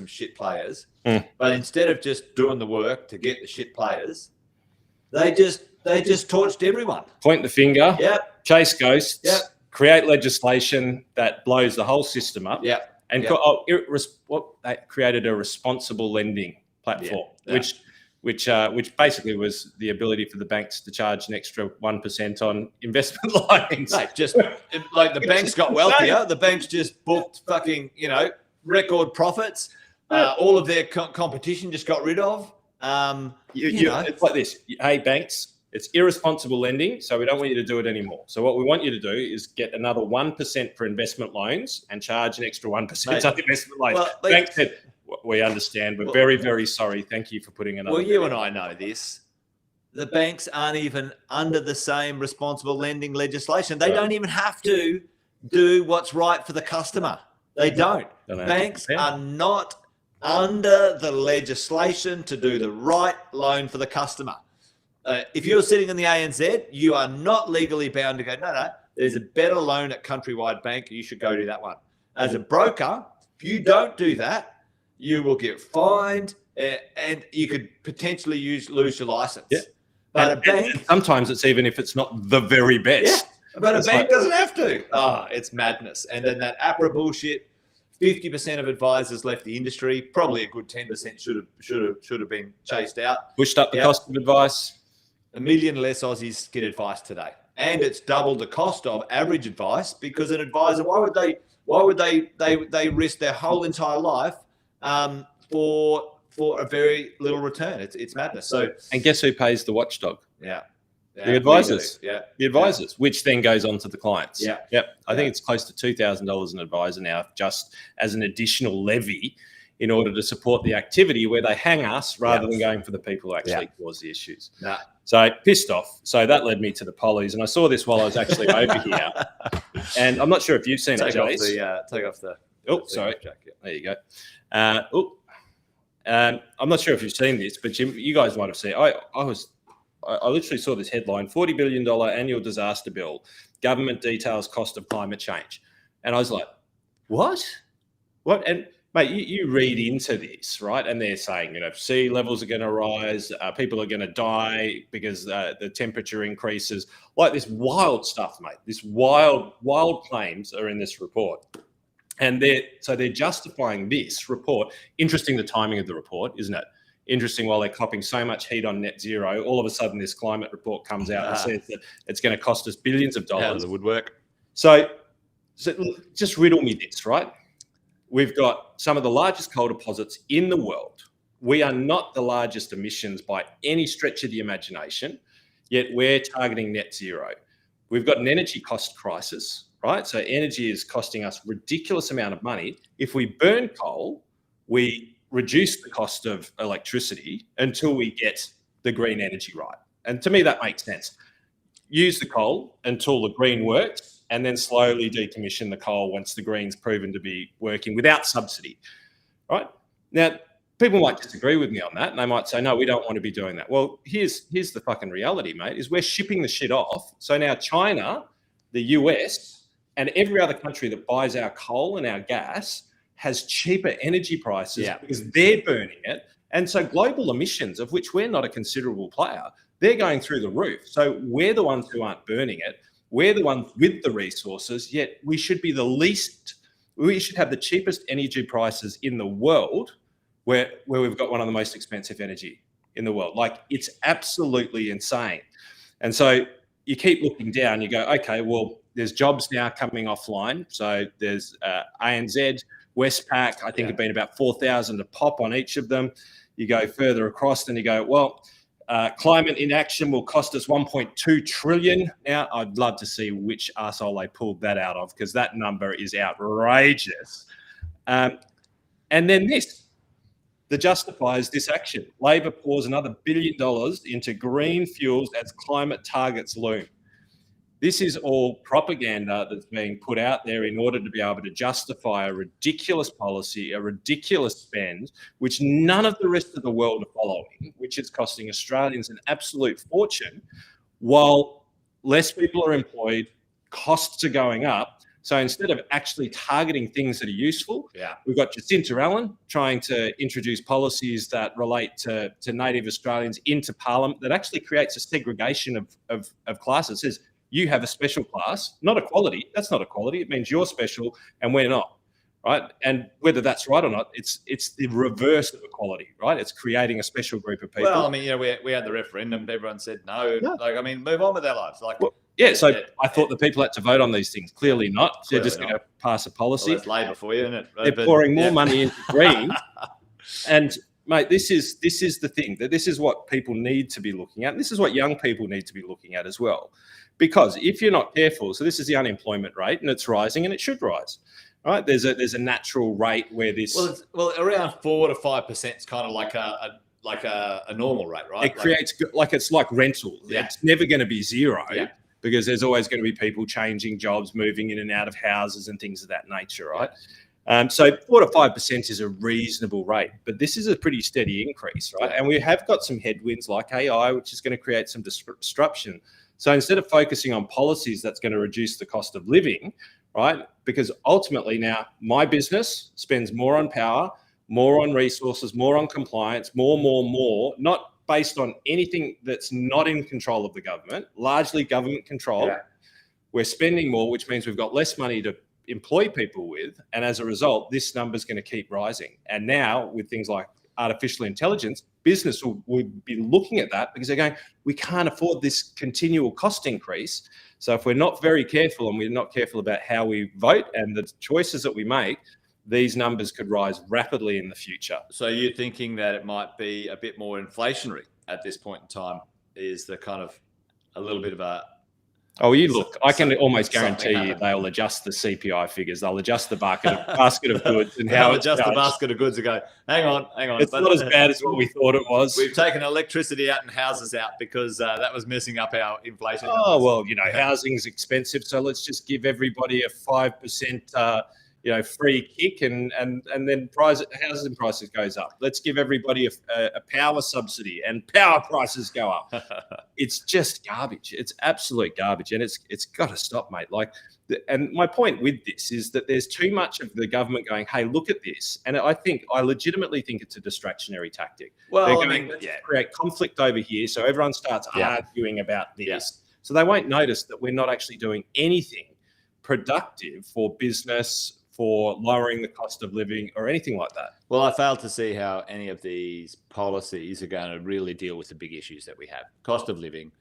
shit players, but instead of just doing the work to get the shit players, they just torched everyone. Point the finger. Yep. Chase ghosts. Yep. Create legislation that blows the whole system up. Yep. And they created a responsible lending platform, which basically was the ability for the banks to charge an extra 1% on investment lines. Mate, just like the banks got wealthier, the banks just booked fucking record profits. All of their competition just got rid of. It's like this. Hey, banks, it's irresponsible lending, so we don't want you to do it anymore. So what we want you to do is get another 1% for investment loans and charge an extra 1% on investment loans. Well, banks said, we understand. We're very, very sorry. Thank you for putting another. Well, you and I know this. The banks aren't even under the same responsible lending legislation. They don't even have to do what's right for the customer. They don't. Banks are not under the legislation to do the right loan for the customer. If you're sitting in the ANZ, you are not legally bound to go, no, there's a better loan at Countrywide Bank. You should go do that one. As a broker, if you don't do that, you will get fined and you could potentially lose your license. Yeah. But a bank... And sometimes it's even if it's not the very best. Yeah, but a bank doesn't have to. It's madness. And then that APRA bullshit, 50% of advisors left the industry. Probably a good 10% should have been chased out. Pushed up the cost of advice. 1 million less Aussies get advice today, and it's doubled the cost of average advice because an advisor, why would they risk their whole entire life for for a very little return. It's madness. So, and guess who pays the watchdog? yeah. The advisors. Yeah. The advisors, which then goes on to the clients. Yeah. Yep. I think it's close to $2,000 an advisor now, just as an additional levy in order to support the activity where they hang us rather than going for the people who actually cause the issues. Yeah. So pissed off. So that led me to the pollies. And I saw this while I was actually over here. And I'm not sure if you've seen it, Jace. Take off the. Oh, sorry. There you go. I'm not sure if you've seen this, but you guys might have seen it. I literally saw this headline, $40 billion annual disaster bill, government details cost of climate change. And I was like, what? What? And mate, you read into this, right? And they're saying, sea levels are going to rise, people are going to die because the temperature increases. Like this wild stuff, mate. This wild claims are in this report. And they're justifying this report. Interesting, the timing of the report, isn't it? Interesting, while they're copping so much heat on net zero, all of a sudden this climate report comes out and says that it's going to cost us billions of dollars. Out of the woodwork. So just riddle me this, right? We've got some of the largest coal deposits in the world. We are not the largest emissions by any stretch of the imagination, yet we're targeting net zero. We've got an energy cost crisis, right? So energy is costing us ridiculous amount of money. If we burn coal, we reduce the cost of electricity until we get the green energy right. And to me, that makes sense. Use the coal until the green works, and then slowly decommission the coal once the green's proven to be working without subsidy, right? Now, people might disagree with me on that, and they might say, no, we don't want to be doing that. Well, here's the fucking reality, mate, is we're shipping the shit off. So now China, the US, and every other country that buys our coal and our gas has cheaper energy prices because they're burning it. And so global emissions, of which we're not a considerable player, they're going through the roof. So we're the ones who aren't burning it. We're the ones with the resources, yet we should be we should have the cheapest energy prices in the world where we've got one of the most expensive energy in the world. Like, it's absolutely insane. And so you keep looking down, you go, okay, well, there's jobs now coming offline. So there's ANZ, Westpac, I think have been about 4,000 a pop on each of them. You go further across and you go, well, climate inaction will cost us 1.2 trillion. Now, I'd love to see which arsehole they pulled that out of, because that number is outrageous. And then that justifies this action. Labor pours another $1 billion into green fuels as climate targets loom. This is all propaganda that's being put out there in order to be able to justify a ridiculous policy, a ridiculous spend, which none of the rest of the world are following, which is costing Australians an absolute fortune, while less people are employed, costs are going up. So instead of actually targeting things that are useful, we've got Jacinta Allen trying to introduce policies that relate to native Australians into Parliament that actually creates a segregation of classes. It says, you have a special class, not equality. That's not equality. It means you're special and we're not, right? And whether that's right or not, it's the reverse of equality, right? It's creating a special group of people. Well, I mean, we had the referendum. Everyone said no. Like, I mean, move on with their lives. Like, I thought the people had to vote on these things. Clearly not. They're just going to pass a policy. Well, that's Labor for you, isn't it? They're pouring more money into green. And mate, this is the thing, that this is what people need to be looking at. And this is what young people need to be looking at as well. Because if you're not careful, so this is the unemployment rate, and it's rising, and it should rise, right? There's a natural rate where this around 4 to 5% is kind of like a normal rate, right? It creates it's like rental. Yeah. It's never going to be zero because there's always going to be people changing jobs, moving in and out of houses, and things of that nature, right? So 4 to 5% is a reasonable rate, but this is a pretty steady increase, right? And we have got some headwinds like AI, which is going to create some disruption. So instead of focusing on policies that's going to reduce the cost of living, right? Because ultimately now my business spends more on power, more on resources, more on compliance, more, not based on anything that's not in control of the government, largely government control. We're spending more, which means we've got less money to employ people with. And as a result, this number is going to keep rising. And now with things like artificial intelligence, business will be looking at that because they're going, we can't afford this continual cost increase. So if we're not very careful and we're not careful about how we vote and the choices that we make, these numbers could rise rapidly in the future. So you're thinking that it might be a bit more inflationary at this point in time? Is the kind of a little bit of a... Oh, you look, I can almost guarantee you happened. they'll adjust the CPI figures. They'll adjust the basket of goods and They'll how it's adjust the judged. basket of goods and go, hang on. It's not as bad as what we thought it was. We've taken electricity out and houses out because that was messing up our inflation. Oh, well, housing's expensive, so let's just give everybody a 5%, free kick, and then housing prices goes up. Let's give everybody a power subsidy, and power prices go up. It's just garbage. It's absolute garbage, and it's got to stop, mate. And my point with this is that there's too much of the government going, hey, look at this. And I legitimately think it's a distractionary tactic. Well, let's create conflict over here, so everyone starts arguing about this. So they won't notice that we're not actually doing anything productive for business, for lowering the cost of living, or anything like that. Well, I fail to see how any of these policies are going to really deal with the big issues that we have: cost of living,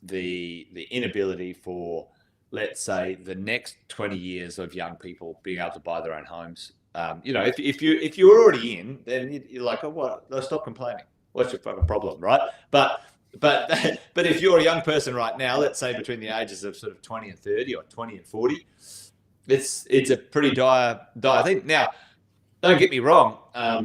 the inability for, let's say, the next 20 years of young people being able to buy their own homes. If you're already in, then you're like, oh, what? Let's stop complaining. What's your fucking problem, right? But if you're a young person right now, let's say between the ages of sort of 20 and 30 or 20 and 40, it's a pretty dire thing. Now, don't get me wrong. I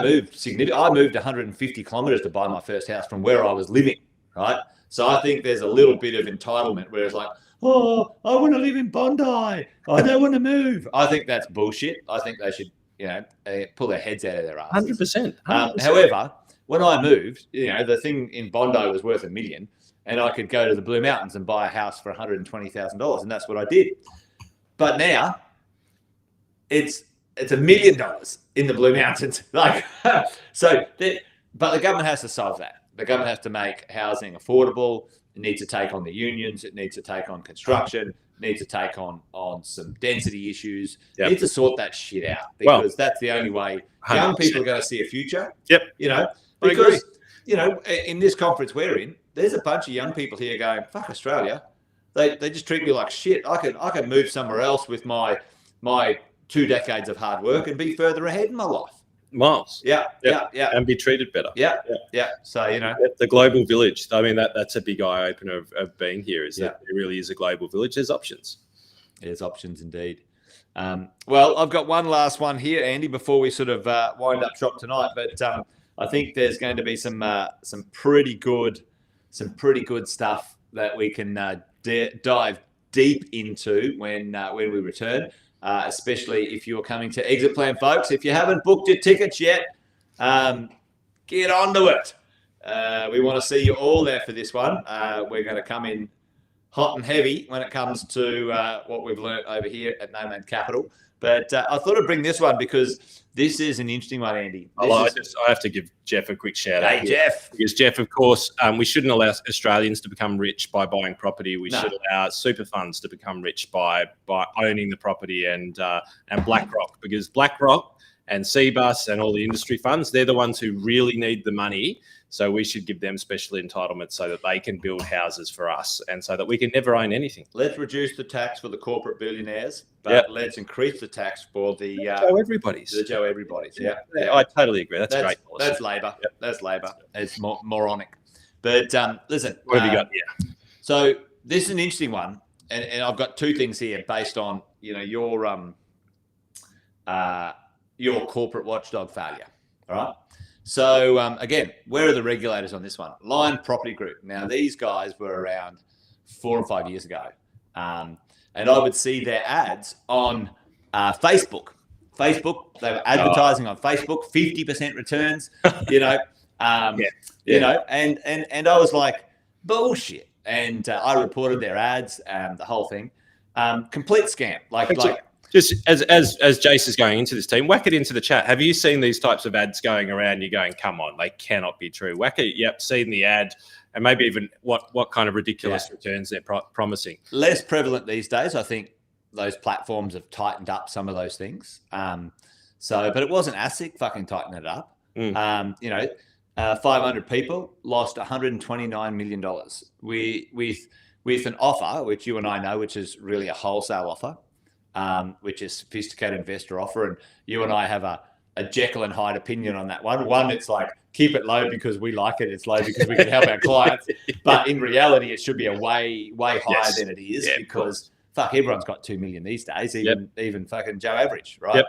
moved 150 kilometers to buy my first house from where I was living, right? So I think there's a little bit of entitlement where it's like, oh, I want to live in Bondi. I don't want to move. I think that's bullshit. I think they should, pull their heads out of their asses. 100%. However, when I moved, the thing in Bondi was worth $1 million, and I could go to the Blue Mountains and buy a house for $120,000, and that's what I did. But now, it's $1 million in the Blue Mountains. But the government has to solve that. The government has to make housing affordable. It needs to take on the unions. It needs to take on construction. It needs to take on some density issues. It needs to sort that shit out, because that's the only way young people are going to see a future. Yep. Because in this conference we're in, there's a bunch of young people here going, fuck Australia. They just treat me like shit. I could move somewhere else with my 2 decades of hard work and be further ahead in my life. Miles. Yeah. And be treated better. Yeah. So, the global village. I mean, that's a big eye opener of being here, is that it really is a global village. There's options. There's options indeed. Well, I've got one last one here, Andy, before we sort of wind up shop tonight. But I think there's going to be some pretty good stuff that we can dive deep into when we return. Especially if you're coming to Exit Plan, folks. If you haven't booked your tickets yet, get onto it. We want to see you all there for this one. We're going to come in hot and heavy when it comes to what we've learnt over here at Nomad Capital. But I thought I'd bring this one because this is an interesting one, Andy. I have to give Jeff a quick shout out. Hey, Jeff. Because Jeff, of course, we shouldn't allow Australians to become rich by buying property. We should allow super funds to become rich by owning the property, and BlackRock, because BlackRock and CBUS and all the industry funds, they're the ones who really need the money. So we should give them special entitlements so that they can build houses for us, and so that we can never own anything. Let's reduce the tax for the corporate billionaires, but let's increase the tax for the Joe Everybody's. The Joe Everybody's. Yeah, I totally agree. That's great policy. That's Labor. Yep. That's Labor. It's moronic. But listen, what have you got here? So this is an interesting one, and I've got 2 things here based on your corporate watchdog failure. All right. So, again, where are the regulators on this one? Lion Property Group. Now, these guys were around 4 or 5 years ago. And I would see their ads on Facebook. They were advertising on Facebook, 50% returns, and I was like, bullshit. And I reported their ads, the whole thing. Complete scam. Just as Jace is going into this team, whack it into the chat. Have you seen these types of ads going around? You're going, come on, they cannot be true. Whack it. Yep, seen the ad, and maybe even what kind of ridiculous returns they're promising. Less prevalent these days. I think those platforms have tightened up some of those things. But it wasn't ASIC fucking tightening it up. 500 people lost $129 million with an offer, which you and I know, which is really a wholesale offer. which is sophisticated investor offer. And you and I have a Jekyll and Hyde opinion on that one. One, it's like, keep it low because we like it. It's low because we can help our clients. But in reality, it should be a way higher than it is, because fuck, everyone's got 2 million these days, even fucking Joe Average, right?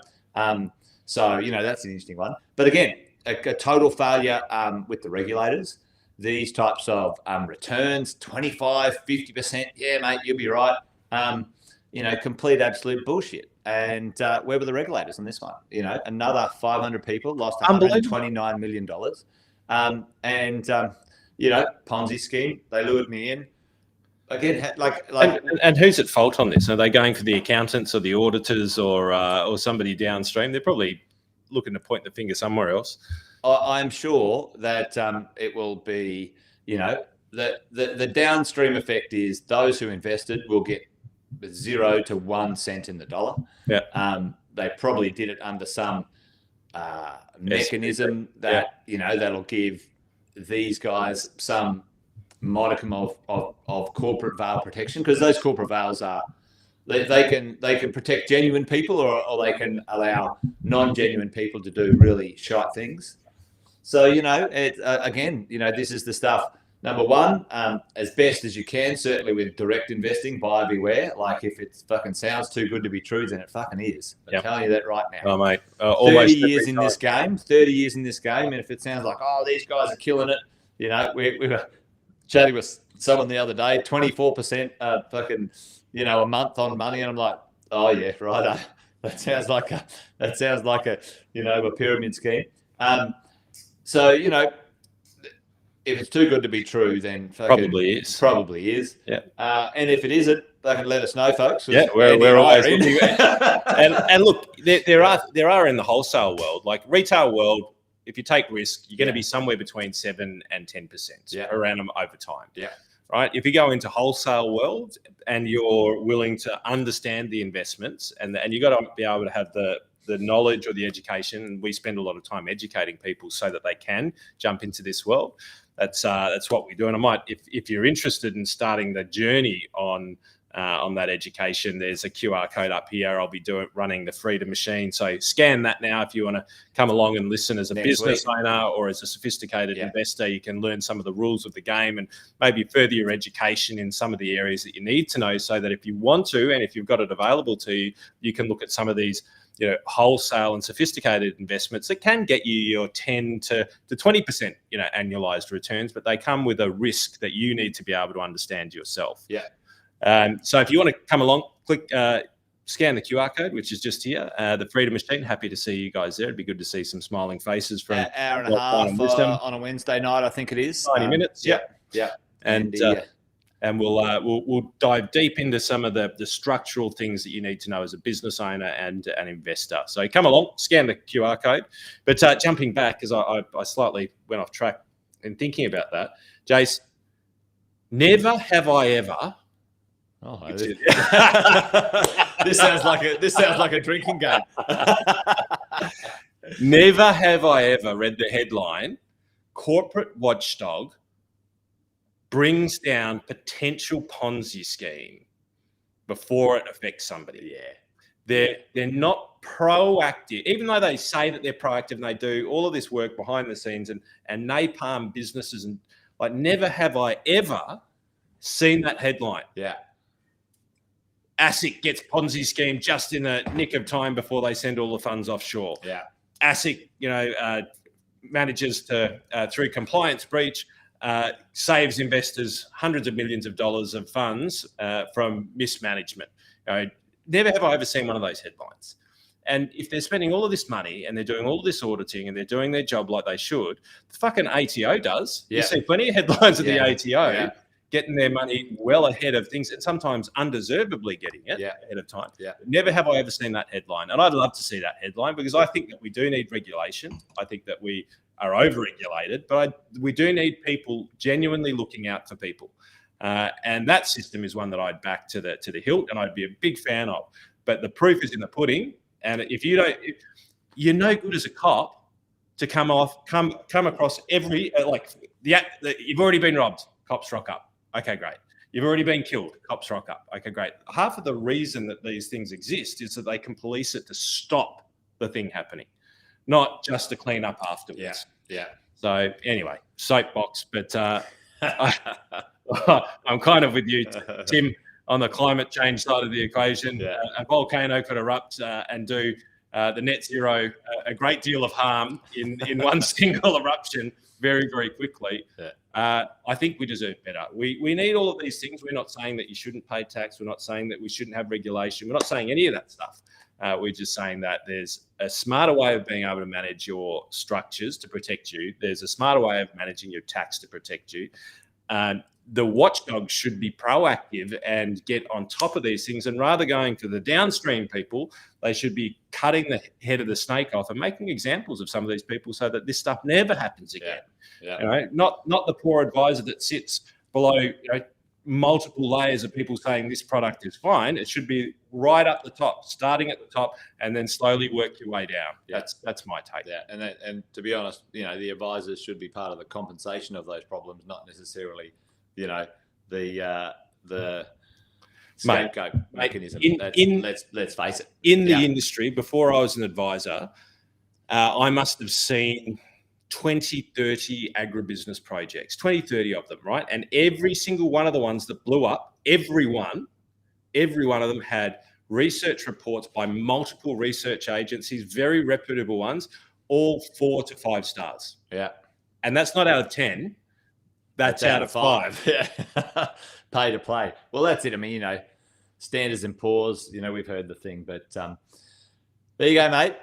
So, that's an interesting one. But again, a total failure with the regulators. These types of returns, 25, 50%. Yeah, mate, you'll be right. Complete absolute bullshit. And where were the regulators on this one? Another 500 people lost $129 million. Ponzi scheme. They lured me in. Again, and who's at fault on this? Are they going for the accountants or the auditors or somebody downstream? They're probably looking to point the finger somewhere else. I'm sure that it will be, the downstream effect is those who invested will get 0 to 1 cent in the dollar. They probably did it under some mechanism that that'll give these guys some modicum of corporate veil protection, because those corporate veils are they can protect genuine people, or they can allow non-genuine people to do really shite things. So this is the stuff. Number one, as best as you can, certainly with direct investing, buyer beware. Like, if it fucking sounds too good to be true, then it fucking is. I'm telling you that right now. Oh, mate. 30 years in this game, and if it sounds like, oh, these guys are killing it, we were chatting with someone the other day, 24% fucking, a month on money, and I'm like, oh yeah, right. That sounds like a pyramid scheme. So if it's too good to be true, then probably is. Yeah. And if it isn't, they can let us know, folks. Yeah, we're always looking. and look, there are in the wholesale world, like retail world, if you take risk, you're going to be somewhere between 7 and 10% per annum over time. Yeah. Right. If you go into wholesale world and you're willing to understand the investments, and you got to be able to have the knowledge or the education, and we spend a lot of time educating people so that they can jump into this world. That's what we do. And I might, if you're interested in starting the journey on that education, there's a QR code up here. I'll be running the Freedom Machine. So scan that now if you want to come along and listen as a business owner or as a sophisticated investor. You can learn some of the rules of the game and maybe further your education in some of the areas that you need to know, so that if you want to, and if you've got it available to you, you can look at some of these wholesale and sophisticated investments that can get you your 10 to 20%, annualized returns, but they come with a risk that you need to be able to understand yourself. So if you want to come along, click, scan the QR code, which is just here, the Freedom Machine. Happy to see you guys there. It'd be good to see some smiling faces from an hour and a half on a Wednesday night, I think it is. 90 minutes. And we'll dive deep into some of the structural things that you need to know as a business owner and an investor. So come along, scan the QR code. But jumping back, because I slightly went off track in thinking about that, Jace, never have I ever. Oh, this sounds like a drinking game. Never have I ever read the headline, corporate watchdog brings down potential Ponzi scheme before it affects somebody. They're not proactive, even though they say that they're proactive and they do all of this work behind the scenes and napalm businesses, and like, never have I ever seen that headline. ASIC gets Ponzi scheme just in the nick of time before they send all the funds offshore. ASIC, manages to through compliance breach, saves investors hundreds of millions of dollars of funds from mismanagement. Never have I ever seen one of those headlines. And if they're spending all of this money and they're doing all of this auditing and they're doing their job like they should, the fucking ATO does. You see plenty of headlines of the ATO getting their money well ahead of things, and sometimes undeservedly getting it ahead of time. Never have I ever seen that headline. And I'd love to see that headline, because I think that we do need regulation. I think that we are over-regulated, but we do need people genuinely looking out for people. And that system is one that I'd back to the hilt, and I'd be a big fan of. But the proof is in the pudding. And if you don't, you're no good as a cop to come across every, you've already been robbed. Cops rock up. Okay, great. You've already been killed. Cops rock up. Okay, great. Half of the reason that these things exist is that they can police it to stop the thing happening, not just to clean up afterwards. Yeah. So anyway, soapbox. But I'm kind of with you, Tim, on the climate change side of the equation. Yeah. A volcano could erupt and do the net zero a great deal of harm in one single eruption very, very quickly. Yeah. I think we deserve better. We need all of these things. We're not saying that you shouldn't pay tax. We're not saying that we shouldn't have regulation. We're not saying any of that stuff. We're just saying that there's a smarter way of being able to manage your structures to protect you. There's a smarter way of managing your tax to protect you. The watchdogs should be proactive and get on top of these things. And rather going for the downstream people, they should be cutting the head of the snake off and making examples of some of these people so that this stuff never happens again. Yeah. You know, not the poor advisor that sits below multiple layers of people saying this product is fine. It should be right up the top, starting at the top, and then slowly work your way down. Yeah. That's my take. Yeah, and to be honest, the advisors should be part of the compensation of those problems, not necessarily, the scapegoat mechanism. Let's face it. In the industry, before I was an advisor, I must have seen 20, 30 agribusiness projects, 20, 30 of them, right? And every single one of the ones that blew up, every one of them had research reports by multiple research agencies, very reputable ones, all 4 to 5 stars. Yeah. And that's not out of 10. That's out of 5. Yeah. Pay to play. Well, that's it. I mean, Standards and Poor's, we've heard the thing, but there you go, mate.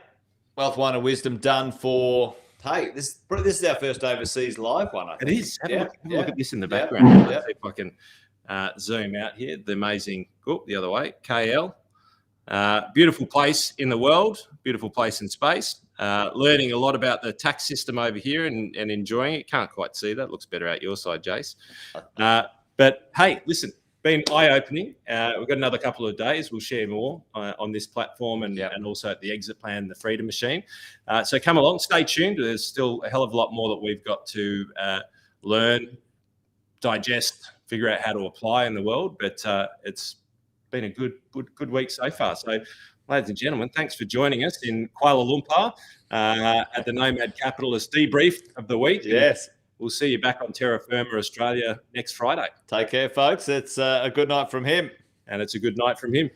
Wealth, Wine and Wisdom done for... Hey, this is our first overseas live one, I think. It is. Have a look at this in the background. Yeah. See if I can zoom out here. The amazing, the other way, KL. Beautiful place in the world, beautiful place in space. Learning a lot about the tax system over here and enjoying it. Can't quite see that. Looks better out your side, Jace. But hey, listen, been eye-opening. We've got another couple of days. We'll share more on this platform and also at the Exit Plan, the Freedom Machine. So come along, stay tuned. There's still a hell of a lot more that we've got to learn, digest, figure out how to apply in the world. But it's been a good week so far. So, ladies and gentlemen, thanks for joining us in Kuala Lumpur at the Nomad Capitalist debrief of the week. Yes. We'll see you back on Terra Firma Australia next Friday. Take care, folks. It's a good night from him. And it's a good night from him.